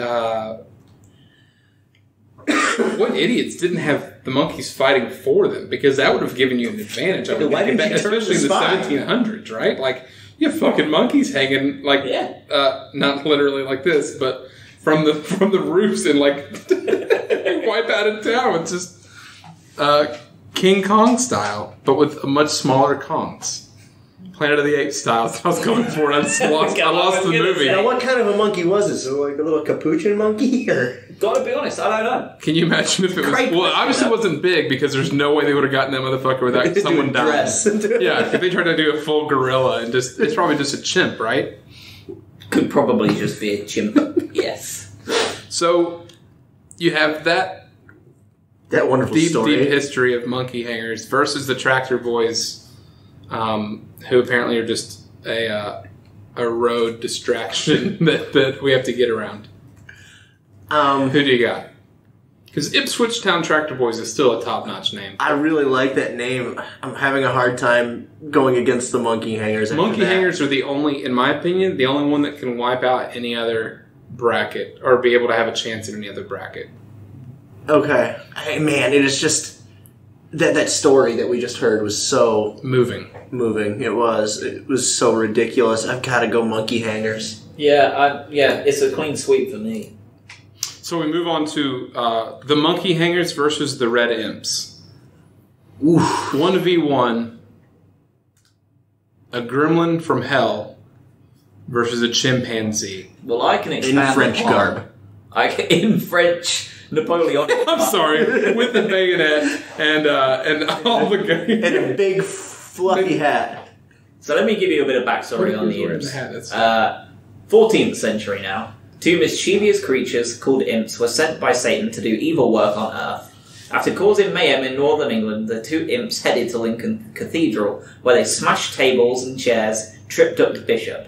What idiots didn't have the monkeys fighting for them? Because that would have given you an advantage. I would
Why didn't you
especially in the 1700s, right? Like, you have fucking monkeys hanging, like, not literally like this, but from the roofs and, like, wipe out a town. It's just King Kong style, but with a much smaller Kongs. Planet of the Apes style. So I was going for it. I lost the movie.
Now, what kind of a monkey was it? So, like a little capuchin monkey, or?
Gotta be honest, I don't know.
Can you imagine if it was... Well, obviously it wasn't big because there's no way they would have gotten that motherfucker without someone dying. Yeah, if they tried to do a full gorilla and just... It's probably just a chimp, right?
Could probably just be a chimp, yes.
So, you have that
wonderful
deep history of monkey hangers versus the tractor boys, who apparently are just a road distraction that we have to get around. Who do you got? Because Ipswich Town Tractor Boys is still a top-notch name.
I really like that name. I'm having a hard time going against the monkey hangers.
Monkey hangers are the only, in my opinion, the only one that can wipe out any other bracket or be able to have a chance in any other bracket.
Okay. Hey, man, it is just... That story that we just heard was so...
Moving.
It was so ridiculous. I've got to go monkey hangers.
Yeah, it's a clean sweep for me.
So we move on to the monkey hangers versus the red imps.
Oof.
1v1. A gremlin from hell versus a chimpanzee.
Well, I can expand
in French garb.
In French Napoleonic.
I'm sorry, with the bayonet and all the guns.
And a big fluffy hat.
So let me give you a bit of backstory on the imps. 14th century now. 2 mischievous creatures called imps were sent by Satan to do evil work on Earth. After causing mayhem in northern England, the 2 imps headed to Lincoln Cathedral, where they smashed tables and chairs, tripped up the bishop.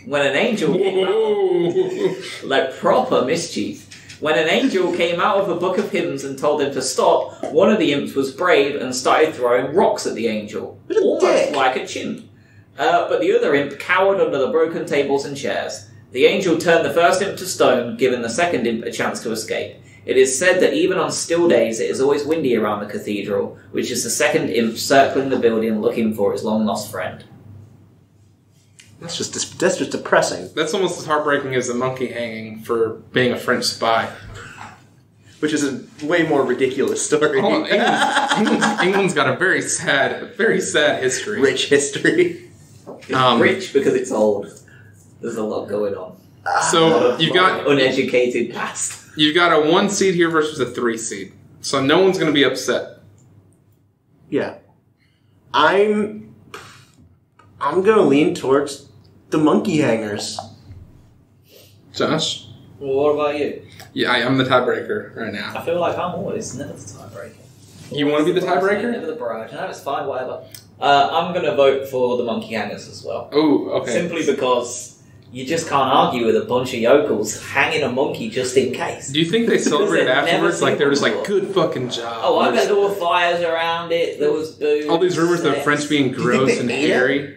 When an angel came out, like proper mischief. When an angel came out of a book of hymns and told him to stop, one of the imps was brave and started throwing rocks at the angel, almost like a chimp. But the other imp cowered under the broken tables and chairs. The angel turned the first imp to stone, giving the second imp a chance to escape. It is said that even on still days it is always windy around the cathedral, which is the second imp circling the building looking for his long-lost friend.
That's just depressing.
That's almost as heartbreaking as the monkey hanging for being a French spy.
Which is a way more ridiculous story.
Oh, England's got a very sad history.
Rich history.
It's rich because it's old. There's a lot going on.
So you've got
uneducated past.
You've got a 1 seed here versus a 3 seed. So no one's going to be upset.
Yeah. I'm going to lean towards the monkey hangers.
Josh?
Well, what about you?
Yeah, I'm the tiebreaker right now.
I feel like I'm always never the tiebreaker.
You want to be the tiebreaker?
Never the bride. No, it's fine, whatever. I'm going to vote for the monkey hangers as well.
Oh, okay.
Simply because you just can't argue with a bunch of yokels hanging a monkey just in case.
Do you think they celebrated afterwards? Like, they're just like, good fucking job.
Oh, I bet there were fires around it. There was booze.
All these rumors of French being gross and hairy.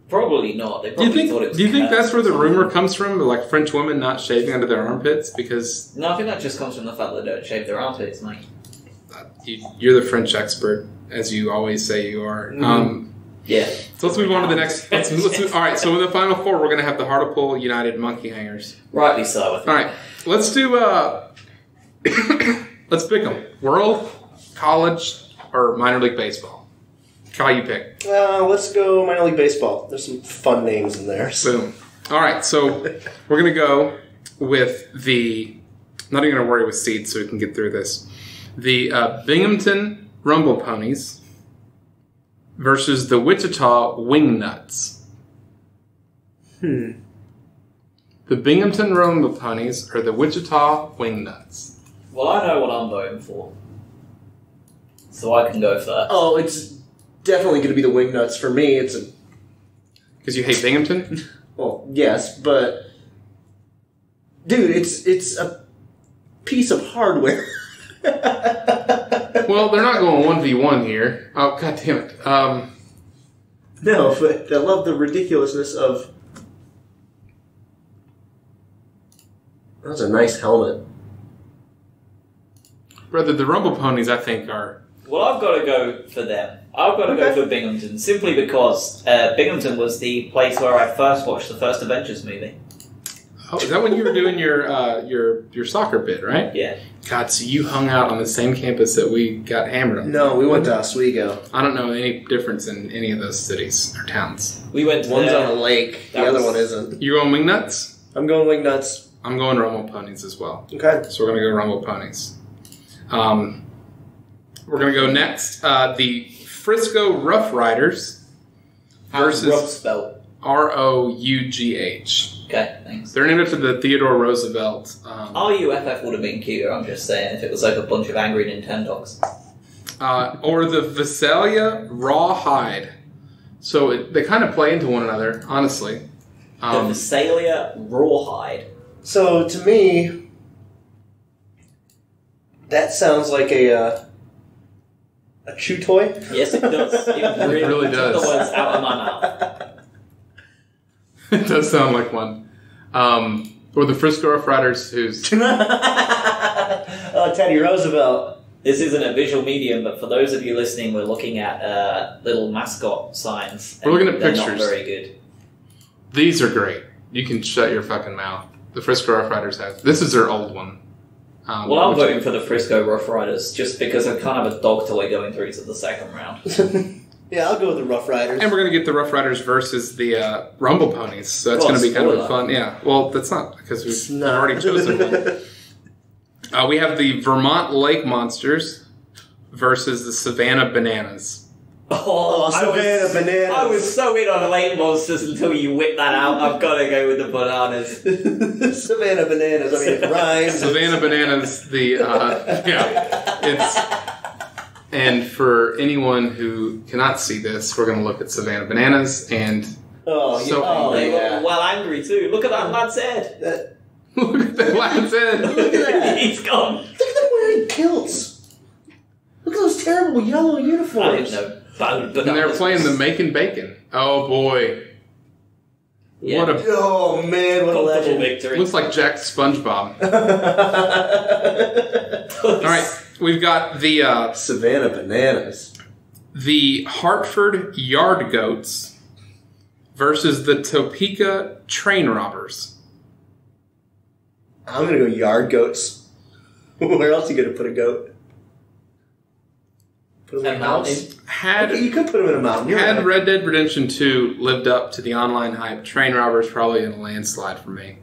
Probably not. They probably thought it was.
Do you think that's where the rumor comes from? Like French women not shaving under their armpits? Because...
No, I think that just comes from the fact that they don't shave their armpits, mate.
You're the French expert, as you always say you are.
Yeah.
So let's move on to the next. Let's move, all right. So in the final 4, we're going to have the Hartlepool United Monkey Hangers.
Rightly so. I think.
All right. Let's do. Let's pick them. World, college, or minor league baseball. Kyle, you pick.
Let's go minor league baseball. There's some fun names in there.
Boom. All right. So we're going to go with the. Not even going to worry with seeds, so we can get through this. The Binghamton Rumble Ponies versus the Wichita Wingnuts. The Binghamton Rumble Ponies or the Wichita Wingnuts.
Well, I know what I'm voting for. So I can go first.
Oh, it's definitely going to be the Wingnuts for me. It's a...
Because you hate Binghamton?
Well, yes, but... Dude, it's a piece of hardware.
Well, they're not going 1v1 here. Oh, god damn it.
No, but I love the ridiculousness of... That's a nice helmet.
Brother, the Rumble Ponies, I think, are...
Well, I've got to go for them. I've got to go for Binghamton, simply because Binghamton was the place where I first watched the first Avengers movie.
Oh, is that when you were doing your soccer bit, right?
Yeah.
God, so you hung out on the same campus that we got hammered on.
No, we went to Oswego.
I don't know any difference in any of those cities or towns.
We went to
One's on a lake, the other one isn't.
You going Wingnuts?
I'm going Wingnuts.
I'm going Rumble Ponies as well.
Okay.
So we're going to go Rumble Ponies. We're going to go next. The Frisco Rough Riders versus
Rough spelled.
ROUGH.
Okay, thanks.
They're named after the Theodore Roosevelt.
RUFF would have been cuter, I'm just saying, if it was like a bunch of angry Nintendogs.
Or the Visalia Rawhide. So they kind of play into one another, honestly.
The Visalia Rawhide.
So, to me, that sounds like a chew toy.
Yes, it does. It
really does.
Took the words out of my mouth.
It does sound like one. Or the Frisco Rough Riders, who's...
Teddy Roosevelt.
This isn't a visual medium, but for those of you listening, we're looking at little mascot signs.
We're looking at
they're
pictures.
Not very good.
These are great. You can shut your fucking mouth. The Frisco Rough Riders have. This is their old one.
Well, I'm voting for the Frisco Rough Riders just because I'm kind of a dog toy going through to the second round.
Yeah, I'll go with the Rough Riders.
And we're going to get the Rough Riders versus the Rumble Ponies. So that's going to be kind of a fun... Yeah, well, that's not because we've already chosen one. We have the Vermont Lake Monsters versus the Savannah Bananas.
Oh, Savannah Bananas.
I was so in on Lake Monsters until you whipped that out. I've got to go with the Bananas.
Savannah Bananas. I mean, it rhymes.
Savannah Bananas, it's... And for anyone who cannot see this, we're going to look at Savannah Bananas and...
They were well angry too. Look at that lad's head.
Look at that lad's head.
Look at that.
He's gone.
Look at them wearing kilts. Look at those terrible yellow uniforms.
I didn't know.
And they're playing the Making Bacon. Oh boy.
Yeah.
Oh man, what a legend.
Victory.
Looks like Jack SpongeBob. Alright, we've got the
Savannah Bananas.
The Hartford Yard Goats versus the Topeka Train Robbers.
I'm gonna go Yard Goats. Where else are you gonna put a goat? Put them in a house? You could put them in a mountain.
Had Red Dead Redemption 2 lived up to the online hype, Train Robbers probably in a landslide for me.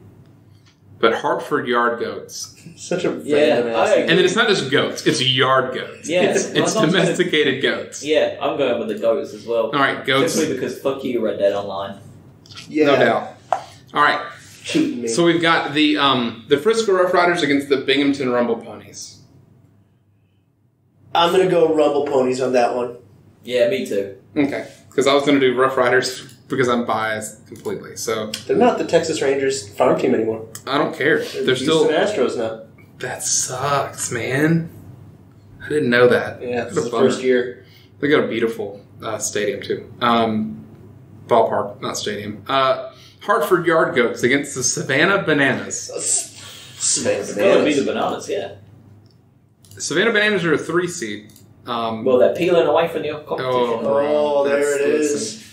But Hartford Yard Goats.
Such a random ass.
And then it's not just goats, it's yard goats.
Yeah,
it's domesticated goats.
Yeah, I'm going with the goats as well.
Alright, goats.
Simply because fuck you, Red Dead Online.
Yeah.
No doubt. Alright.
Cheating me.
So we've got the Frisco Rough Riders against the Binghamton Rumble Ponies.
I'm gonna go Rumble Ponies on that one.
Yeah, me too.
Okay. Because I was going to do Rough Riders because I'm biased completely. So
they're not the Texas Rangers farm team anymore.
I don't care. They're still
Houston Astros now.
That sucks, man. I didn't know that.
Yeah, it's the first year.
They got a beautiful stadium too. Ballpark, not stadium. Hartford Yard Goats against the Savannah Bananas.
Savannah
It's gotta be the Bananas, yeah.
Savannah Bananas are a 3 seed.
Well, they're peeling away from your competition.
Oh, there it is.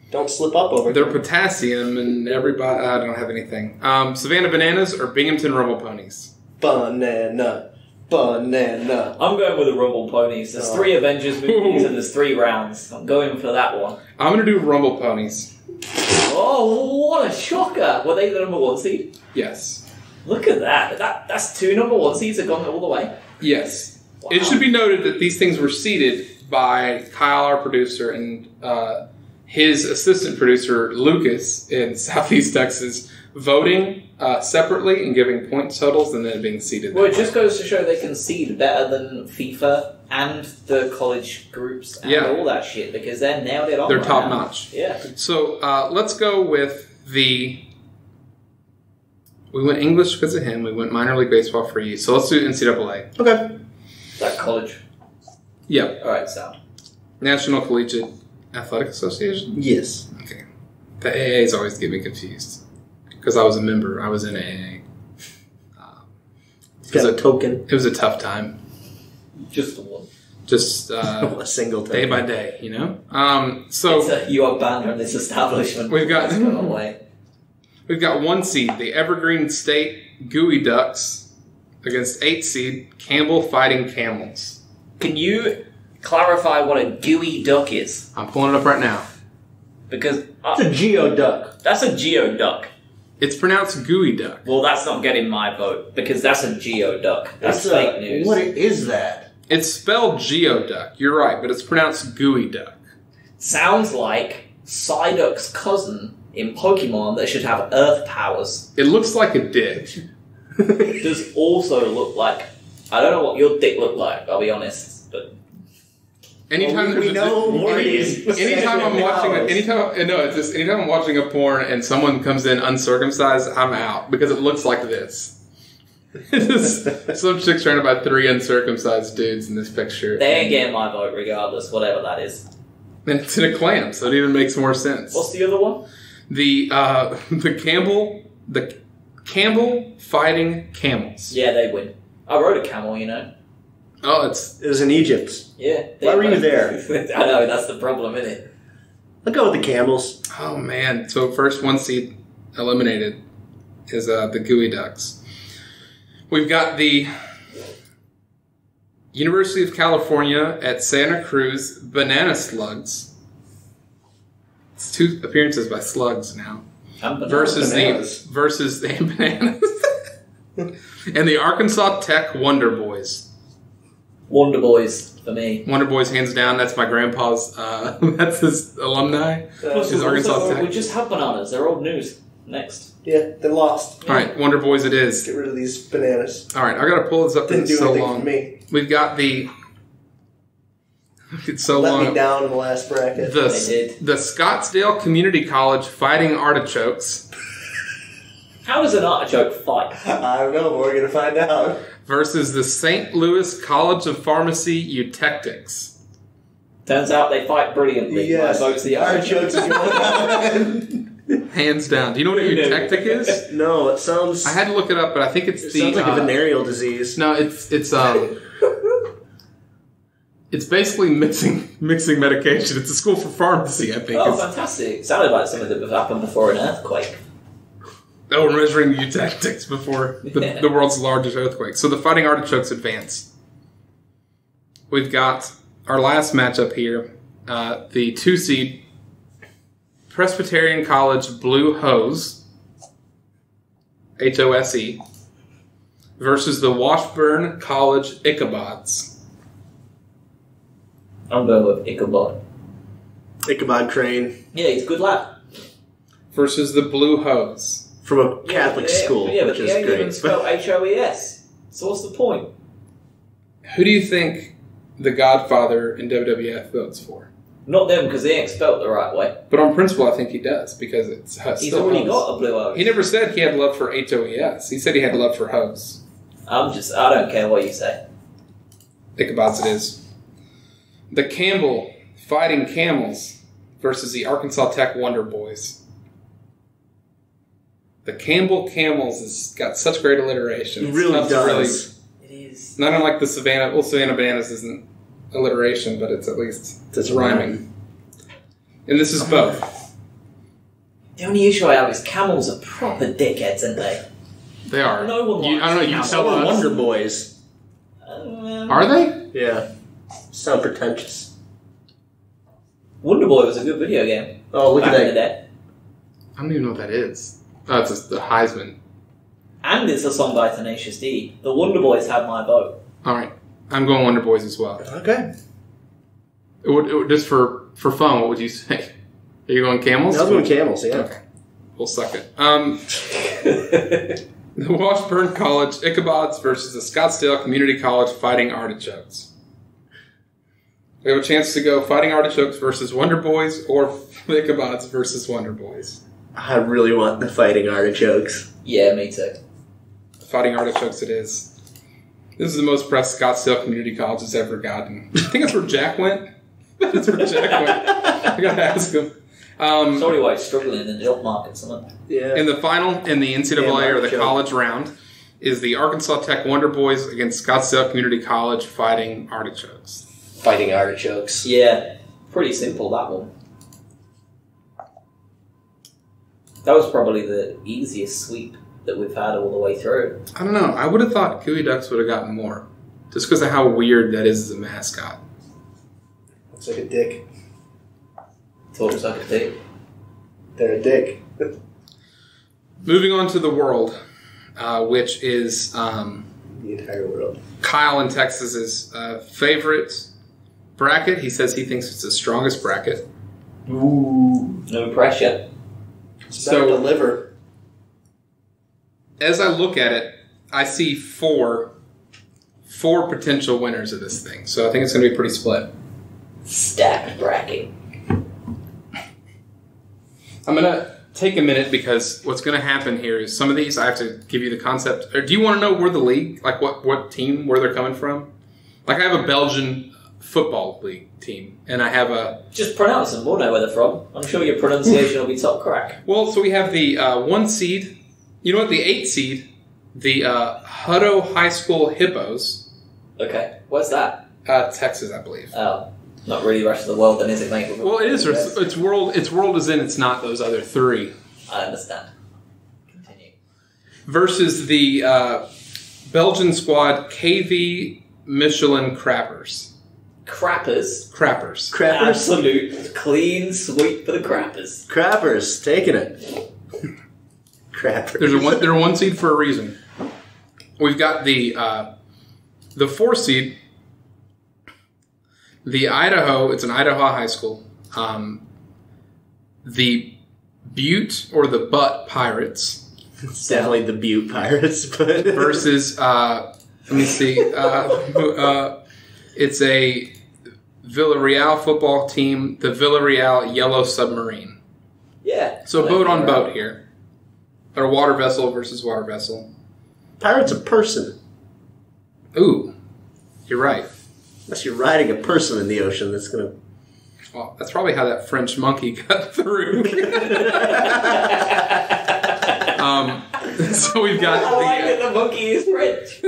Don't slip up over
They're
there.
potassium and everybody... I don't have anything. Savannah Bananas or Binghamton Rumble Ponies?
Banana.
I'm going with the Rumble Ponies. There's 3 Avengers movies and there's 3 rounds. I'm going for that one.
I'm going to do Rumble Ponies.
Oh, what a shocker! Were they the number 1 seed?
Yes.
Look at that. That's 2 number 1 seeds have gone all the way.
Yes.
Wow.
It should be noted that these things were seeded by Kyle, our producer, and his assistant producer, Lucas, in Southeast Texas, voting separately and giving point totals and then being seeded.
Well, it just goes to show they can seed better than FIFA and the college groups and all that shit because they're nailed it on.
They're top notch.
Yeah.
So let's go with the. We went English because of him. We went minor league baseball for you. So let's do NCAA.
Okay.
That college.
Yep.
All right, Sal.
National Collegiate Athletic Association.
Yes.
Okay. The AAs always get me confused because I was a member. I was in AA.
It's got a token.
It was a tough time.
Just the one.
Just
a single token.
day by day, you know. So
you are banned from this establishment.
We've got.
Go away.
We've got 1 seed, the Evergreen State Gooey Ducks, against 8 seed Campbell Fighting Camels.
Can you clarify what a gooey duck is?
I'm pulling it up right now.
Because
It's a geoduck.
that's a geoduck.
It's pronounced Gooey Duck.
Well, that's not getting my vote because that's a geoduck. That's fake news.
What is that?
It's spelled Geoduck, you're right, but it's pronounced Gooey Duck.
Sounds like Psyduck's cousin in Pokemon that should have Earth powers.
It looks like a dick.
It does also look like... I don't know what your dick looked like, I'll be honest, but...
Anytime
we know
anytime I'm watching anytime I'm watching a porn and someone comes in uncircumcised, I'm out because it looks like this. Some chick surrounded by 3 uncircumcised dudes in this picture.
They ain't getting my vote regardless, whatever that is.
And it's in a clan, so it even makes more sense.
What's the other one?
The Campbell Fighting Camels.
Yeah, they win. I rode a camel, you know.
Oh,
It was in Egypt.
Yeah.
Why were you there?
I know, that's the problem, isn't it?
I'll go with the camels.
oh man! So first 1 seed eliminated is the Gooey Ducks. We've got the University of California at Santa Cruz Banana Slugs. It's 2 appearances by Slugs now. Versus
bananas.
the bananas. And the Arkansas Tech Wonder Boys.
Wonder Boys for me.
Wonder Boys, hands down. That's my grandpa's. That's his alumni. Is Arkansas Tech.
We just have bananas. They're old news. Next.
Yeah, they lost.
All right, Wonder Boys it is.
Get rid of these bananas.
All right, I got to pull this up.
Didn't do
so
anything
long.
for me.
We've got the. It's so
Let
long.
me down in the last bracket.
The
did.
Scottsdale Community College Fighting Artichokes
How does an artichoke fight?
I don't know, but we're going to find out.
versus the St. Louis College of Pharmacy Eutectics.
Turns out they fight brilliantly.
Yes.
My vote's the artichoke.
Artichokes are going
Hands down. Do you know what a eutectic is?
No, it sounds...
I had to look it up, but I think it's
It
the...
sounds like a venereal disease.
No, it's it's basically mixing medication. It's a school for pharmacy, I think.
Oh, fantastic. Sounded like something that would happen before an earthquake.
We're measuring eutectics before the world's largest earthquake. So the Fighting Artichokes advance. We've got our last matchup here, the 2 seed Presbyterian College Blue Hose, HOSE, versus the Washburn College Ichabods.
I'm going with Ichabod.
Ichabod Crane.
Yeah, he's a good lad.
Versus the Blue Hose.
From a Catholic school,
Yeah, but
which
he
is
ain't even
great.
spelled HOES. So what's the point?
Who do you think the Godfather in WWF votes for?
Not them, because they ain't spelled the right way.
But on principle, I think he does, because it's
He's
still
already
Hose.
got a blue hose.
He never said he had love for HOES. He said he had love for Hose.
I don't care what you say.
Ichabods it is. The Campbell Fighting Camels versus the Arkansas Tech Wonder Boys. The Campbell Camels has got such great alliteration.
It really
It's tough to
does.
It is.
not unlike the Savannah. Well, Savannah Bananas isn't alliteration, but it's at least
It's
rhyming. And this is both.
The only issue I have is camels are proper dickheads, aren't they?
They are.
No one likes
I don't know. You
camels.
tell
So are
us.
Wonder Boys.
Are they?
Yeah. Sound pretentious.
Wonder Boy was a good video game.
Oh, look
back
at
in the
that.
day.
I don't even know what that is. Oh, it's the Heisman.
And it's a song by Tenacious D. The Wonder Boys have my vote.
All right, I'm going Wonder Boys as well.
Okay.
Just for fun, what would you say? Are you going Camels?
I was going Camels, yeah.
Okay. we'll suck it. The Washburn College Ichabods versus the Scottsdale Community College Fighting Artichokes. We have a chance to go Fighting Artichokes versus Wonder Boys or Ichabods versus Wonder Boys.
I really want the Fighting Artichokes.
Yeah, me too. Fighting
Artichokes it is. This is the most press Scottsdale Community College has ever gotten. I think that's where Jack went. That's where Jack went. I gotta ask him.
Sorry why he's struggling in the job market, something.
Yeah.
In the final, in the NCAA or the college round, is the Arkansas Tech Wonder Boys against Scottsdale Community College Fighting Artichokes.
Fighting Artichokes.
Yeah. Pretty simple, that one. That was probably the easiest sweep that we've had all the way through.
I don't know. I would have thought Gooey Ducks would have gotten more. Just because of how weird that is as a mascot.
Looks like a dick.
Looks like a dick.
They're a dick.
Moving on to the world, which is...
the entire world.
Kyle in Texas's favorite bracket. He says he thinks it's the strongest bracket.
Ooh. No pressure.
So deliver.
As I look at it, I see four potential winners of this thing. So I think it's going to be pretty split.
Stacked bracket.
I'm going to take a minute because what's going to happen here is some of these I have to give you the concept. Or do you want to know where the league, like what team, where they're coming from? Like I have a Belgian football league team, and I have a...
Just pronounce them, we'll know where they're from. I'm sure your pronunciation will be top crack.
Well, so we have the 1 seed, you know what, the 8 seed, the Hutto High School Hippos.
Okay, what's that?
Texas, I believe.
Oh, not really the rest of the world then, is it, mate?
Well, it is. It's world as in it's not those other 3.
I understand. Continue.
Versus the Belgian squad KV Michelin Crappers.
Crappers?
Crappers.
Crappers?
Absolute clean sweep for the Crappers.
Crappers, taking it. Crappers.
They're a 1 seed for a reason. We've got the 4 seed, the Idaho. It's an Idaho high school. The Butte or the Butt Pirates.
It's definitely the Butte Pirates, but
versus let me see. It's a Villarreal football team, the Villarreal Yellow Submarine.
Yeah.
So boat on boat here. Or water vessel versus water vessel.
Pirate's a person.
Ooh, you're right.
Unless you're riding a person in the ocean, that's gonna...
Well, that's probably how that French monkey got through. So we've got
I like that the monkey is French.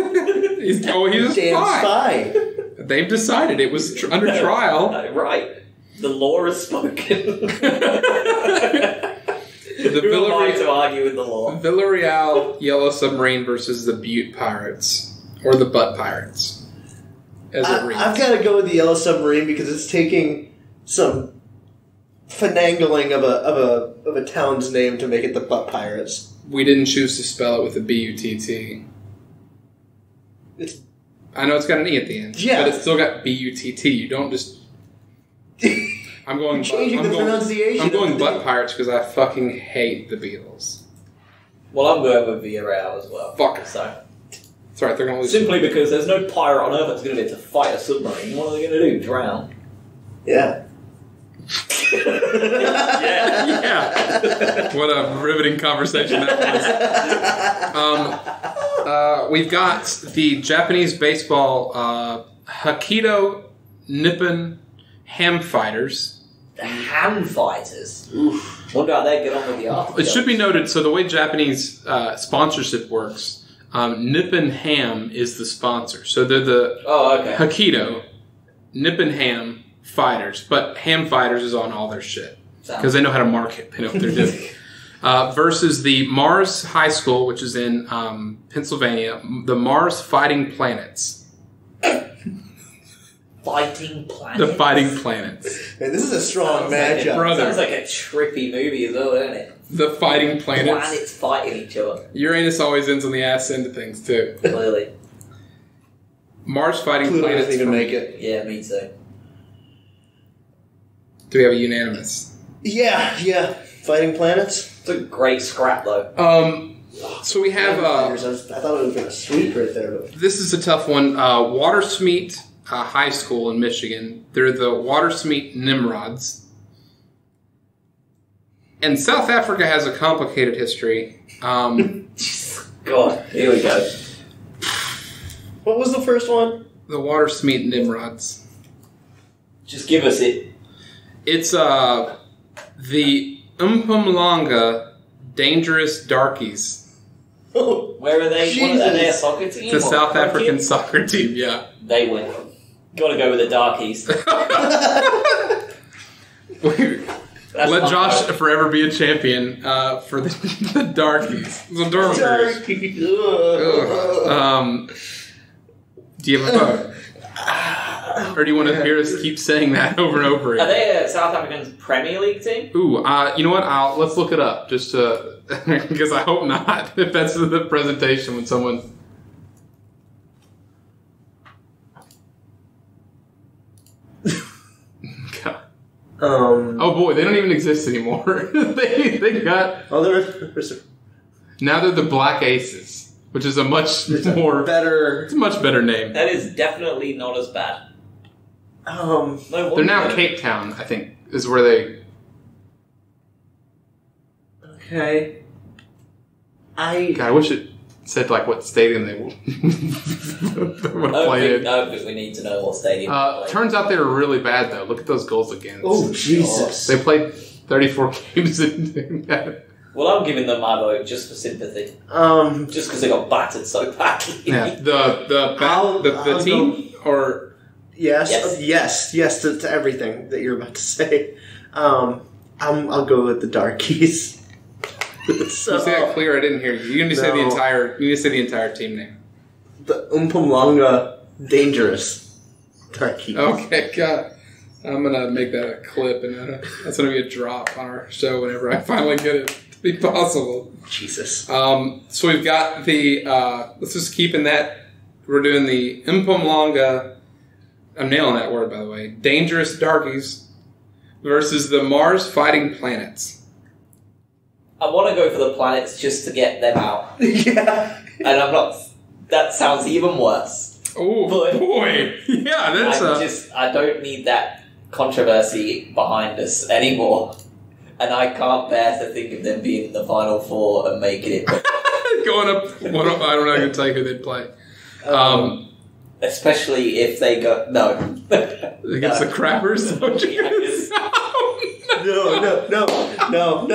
He's a spy. They've decided it was under trial.
Right. The law is spoken. Who am I to argue with the law?
Villarreal Yellow Submarine versus the Butte Pirates. Or the Butt Pirates.
I've got to go with the Yellow Submarine because it's taking some finagling of a town's name to make it the Butt Pirates.
We didn't choose to spell it with a B-U-T-T. I know it's got an E at the end.
Yeah.
But it's still got B-U-T-T. You don't just... I'm going Butt Pirates because I fucking hate the Beatles.
Well, I'm going with Villarreal as well.
Fuck.
So.
That's right, they're going to lose.
Simply because there's no pirate on Earth that's going to get to fight a submarine. What are they going to do? Drown?
Yeah.
Yeah. What a riveting conversation that was. We've got the Japanese baseball Hokkaido Nippon Ham Fighters.
The Ham Fighters? Oof. Wonder how they get on with the art.
It should be noted, so the way Japanese sponsorship works, Nippon Ham is the sponsor. So they're the Hokkaido Nippon Ham Fighters, but Ham Fighters is on all their shit because they know how to market. They know what they're doing. Versus the Mars High School, which is in Pennsylvania, the Mars Fighting Planets.
Fighting Planets?
The Fighting Planets.
Man, this is a strong matchup.
Sounds like a trippy movie as well, doesn't it?
The Fighting Planets.
Planets fighting each other.
Uranus always ends on the ass end of things, too.
Clearly.
Mars Fighting
Pluto
Planets.
doesn't even make it.
Yeah, me too.
Do we have a unanimous?
Yeah. Fighting Planets.
It's a great scrap, though.
So we have...
I thought it was going to sweep right there. But...
This is a tough one. Watersmeet High School in Michigan. They're the Watersmeet Nimrods. And South Africa has a complicated history.
God, here we go.
What was the first one?
The Watersmeet Nimrods.
Just give us it.
It's the Mpumalanga Dangerous Darkies.
Where are they? What, are they a soccer team?
It's a South African soccer team, yeah.
They win. Gotta go with the Darkies.
Let Josh forever be a champion for the Darkies. The Darkies. Do you have a vote? Or do you want to hear us keep saying that over and over again?
Are they a South African Premier League team?
Ooh, you know what? Let's look it up just to, because I hope not. If that's the presentation when someone. God. Oh boy, they don't even exist anymore. they got.
Oh, there's
now they're the Black Aces, which is a much more
better.
It's a much better name.
That is definitely not as bad.
They're now Cape Town, I think, is where they.
Okay.
God, I wish it said like what stadium they would have played in.
No, but we need to know what stadium.
Turns out they were really bad though. Look at those goals against.
Oh Jesus!
They played 34 games in that.
Well, I'm giving them my vote just for sympathy. Just because they got battered so badly.
Yeah. The team or.
Yes to everything that you're about to say. I'll go with the Darkies.
So, you say that clear? I didn't hear you. You need to say the entire. You need to say the entire team name.
The Mpumalanga Dangerous Darkies.
Okay, God, I'm gonna make that a clip, and that's gonna be a drop on our show whenever I finally get it to be possible.
Jesus.
So we've got the. Let's just keep in that. We're doing the Mpumalanga. I'm nailing that word, by the way. Dangerous Darkies versus the Mars Fighting Planets.
I want to go for the planets just to get them out.
Yeah.
And I'm not... That sounds even worse.
Oh, boy. Yeah, that's
I don't need that controversy behind us anymore. And I can't bear to think of them being in the Final Four and making it.
Going up... I don't know. I can tell you who they'd play.
Especially if they go... No.
Against the Crappers?
No.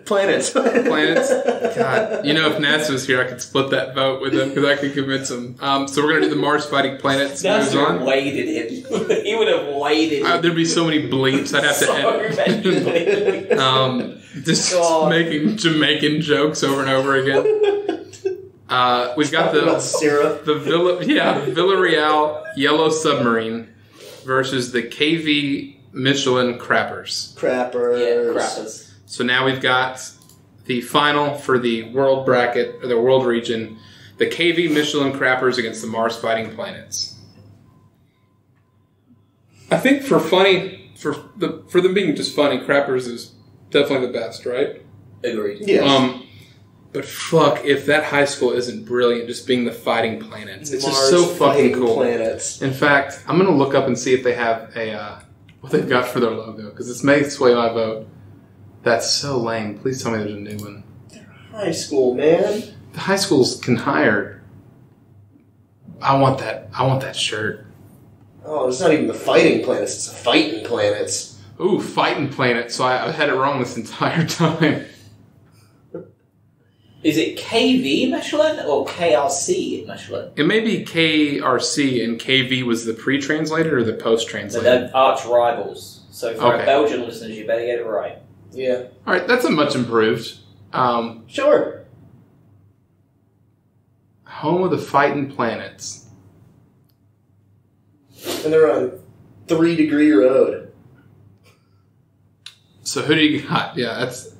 Planets.
God. You know, if Nats was here, I could split that vote with him because I could convince him. So we're going to do the Mars Fighting Planets.
Nats would have waded him. He would have waded him.
There'd be so many bleeps I'd have to edit. Just making Jamaican jokes over and over again. We've got the Villarreal Yellow Submarine versus the KV Michelin Crappers.
Yeah, Crappers.
So now we've got the final for the world bracket, or the world region, the KV Michelin Crappers against the Mars Fighting Planets. I think for them being just funny, Crappers is definitely the best, right?
Agreed.
Yes.
But fuck, if that high school isn't brilliant, just being the Fighting Planets. It's
Mars
just so fucking cool.
Planets.
In fact, I'm going to look up and see if they have what they've got for their logo, because this may sway my vote. That's so lame. Please tell me there's a new one.
They're high school, man.
The high schools can hire. I want that shirt.
Oh, it's not even the Fighting Planets, it's the Fighting Planets.
Ooh, Fighting Planets. So I had it wrong this entire time.
Is it KV Michelin or KRC Michelin?
It may be KRC, and KV was the pre-translated or the post-translated?
They're arch rivals. So for our Belgian listeners, you better get it right.
Yeah.
All right, that's a much improved.
Sure.
Home of the Fighting Planets.
And they're on 3 Degree Road.
So who do you got? Yeah, that's...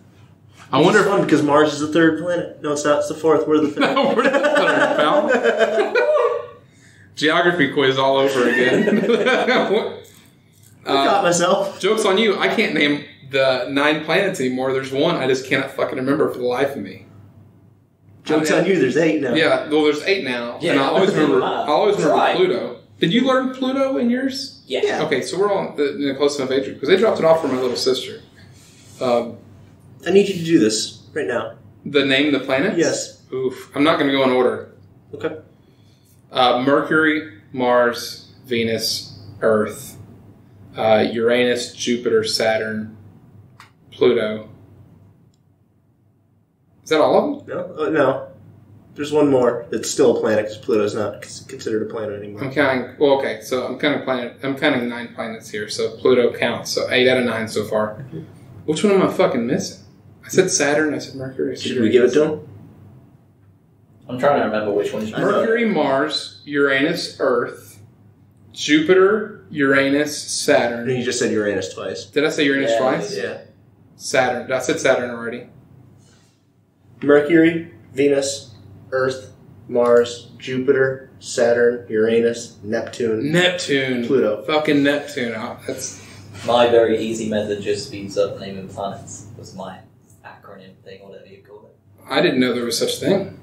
I wonder if fun because Mars is the 3rd planet. No, it's not. It's the 4th. We're the 5th.
No, we're the 3rd, pal. Geography quiz all over again.
I got myself.
Joke's on you. I can't name the 9 planets anymore. There's one I just cannot fucking remember for the life of me.
Joke's on you. There's 8 now.
Yeah, well, there's 8 now.
Yeah,
and I always remember
Right.
Pluto. Did you learn Pluto in yours?
Yeah.
Okay, so we're all in a close enough age group because they dropped it off for my little sister.
I need you to do this right now.
The name the planets?
Yes.
Oof. I'm not going to go in order.
Okay.
Mercury, Mars, Venus, Earth, Uranus, Jupiter, Saturn, Pluto. Is that all of them?
No. No. There's one more that's still a planet because Pluto's not considered a planet anymore.
I'm counting. Well, okay, so I'm counting 9 planets here, so Pluto counts. So 8 out of 9 so far.
Mm-hmm.
Which one am I fucking missing? I said Saturn. I said Mercury. I said
Should we give it to him?
I'm trying to remember which one.
Mercury, Mars, Uranus, Earth, Jupiter, Uranus, Saturn.
You just said Uranus twice.
Did I say Uranus twice?
Yeah.
Saturn. I said Saturn already.
Mercury, Venus, Earth, Mars, Jupiter, Saturn, Uranus, Neptune, Pluto.
Fucking Neptune. Oh, that's
My very easy method just speeds up naming planets. Was my acronym thing, whatever you call it.
I didn't know there was such a thing.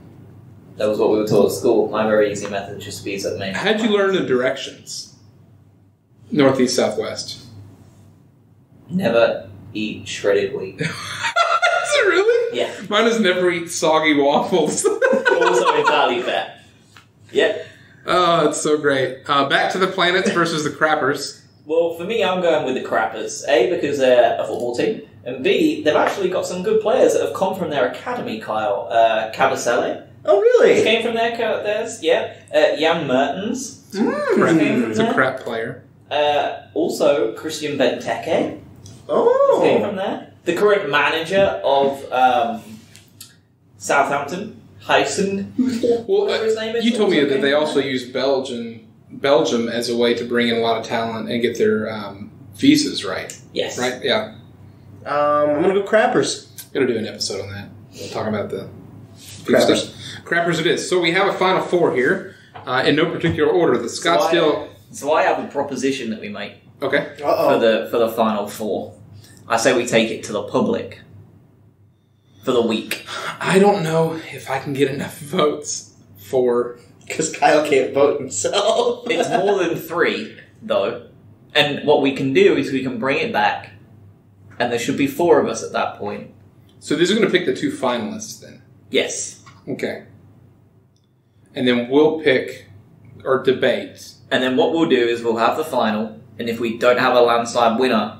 That was what we were taught at school. My very easy method just speeds up naming.
How'd you learn the directions? Northeast, southwest.
Never eat shredded wheat.
Is it really?
Yeah.
Mine is never eat soggy waffles.
Also entirely fair. Yep.
Oh, it's so great. Back to the planets versus the crappers.
Well, for me, I'm going with the Crappers. A, because they're a football team. And B, they've actually got some good players that have come from their academy, Kyle. Cabasele.
Oh, really?
Came from theirs, yeah. Jan Mertens.
It's a crap player.
Also, Christian Benteke.
Oh.
Came from there. The current manager of Southampton, Hyson.
Well,
whatever his name is.
you told me
also
that
came
they
from
also
there.
use Belgium as a way to bring in a lot of talent and get their visas right.
Yes.
Right? Yeah.
I'm going to go Crappers.
Got to do an episode on that. We'll talk about the
Crappers.
Crappers it is. So we have a final 4 here in no particular order. The Scottsdale...
So I have a proposition that we make
Okay.
Uh-oh.
for the final 4. I say we take it to the public for the week.
I don't know if I can get enough votes for...
Because Kyle can't vote himself.
It's more than 3, though. And what we can do is we can bring it back, and there should be 4 of us at that point.
So these are going to pick the 2 finalists then.
Yes.
Okay. And then we'll pick or debate.
And then what we'll do is we'll have the final, and if we don't have a landslide winner,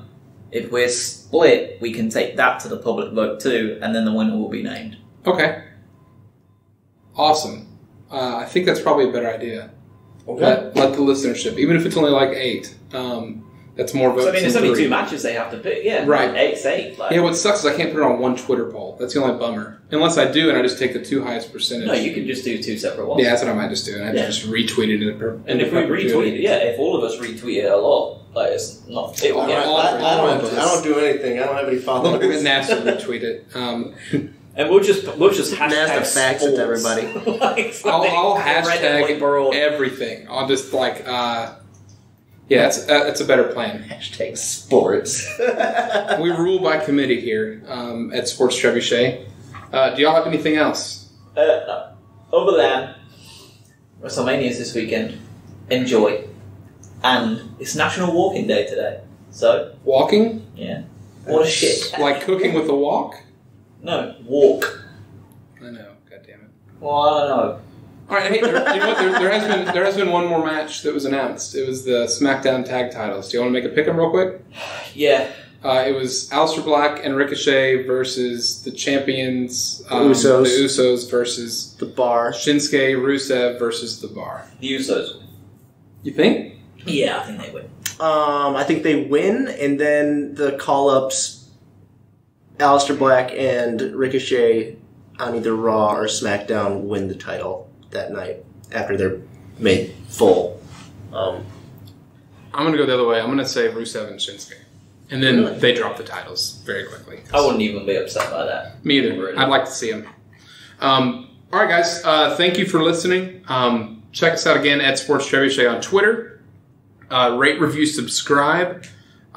if we're split, we can take that to the public vote too, and then the winner will be named.
Okay. Awesome. I think that's probably a better idea.
Okay.
Let the listenership, even if it's only like 8, that's more votes.
So, I mean, it's
than
only
3.
2 matches they have to pick, yeah.
Right.
8's 8. Like.
Yeah, what sucks is I can't put it on one Twitter poll. That's the only bummer. Unless I do, and I just take the 2 highest percentage.
No, you can just do 2 separate ones.
Yeah, that's what I might just do, and I just retweet it.
And if we retweet it, if all of us retweet it a lot, like it's not. It will get.
I don't do anything. I don't have any followers.
NASA retweet it.
And we'll just hashtag
NASA facts it to everybody.
Like,
I'll hashtag
liberal.
everything. I'll just like, yeah, that's a better plan.
Hashtag sports.
We rule by committee here at Sports Trebuchet. Do y'all have anything else?
No. Other than WrestleMania is this weekend. Enjoy. And it's National Walking Day today. So,
Walking?
yeah. What a shit.
Like cooking with a walk?
No, walk.
I know. God damn it.
Well, I don't know.
All right. Hey, you know what? There has been one more match that was announced. It was the SmackDown Tag Titles. Do you want to make a pick 'em real quick?
Yeah.
It was Aleister Black and Ricochet versus the champions,
Usos.
the Usos versus
The Bar.
Shinsuke, Rusev versus the Bar.
The Usos.
You think?
Yeah, I think they win.
I think they win, and then the call-ups, Aleister Black and Ricochet on either Raw or SmackDown win the title that night after they're made full.
I'm going to go the other way. I'm going to say Rusev and Shinsuke. And then they drop the titles very quickly.
I wouldn't even be upset by that.
Me either.
Really.
I'd like to see them. All right, guys. Thank you for listening. Check us out again at Sports Trebuchet on Twitter. Rate, review, subscribe.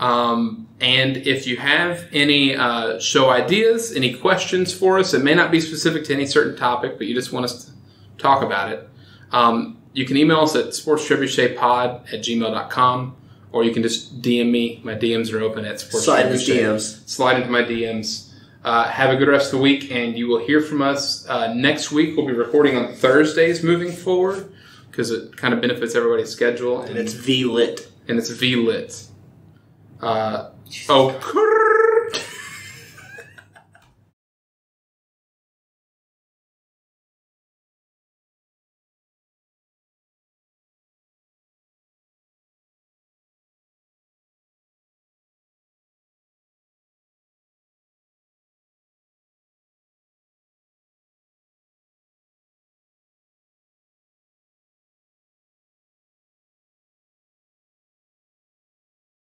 And if you have any show ideas, any questions for us, it may not be specific to any certain topic, but you just want us to talk about it, you can email us at sportstrebuchetpod@gmail.com, or you can just DM me. My DMs are open at Sports
Slide into DMs.
Slide into my DMs. Have a good rest of the week, and you will hear from us next week. We'll be recording on Thursdays moving forward because it kind of benefits everybody's schedule.
And it's V-Lit.
And it's V-Lit. Oh,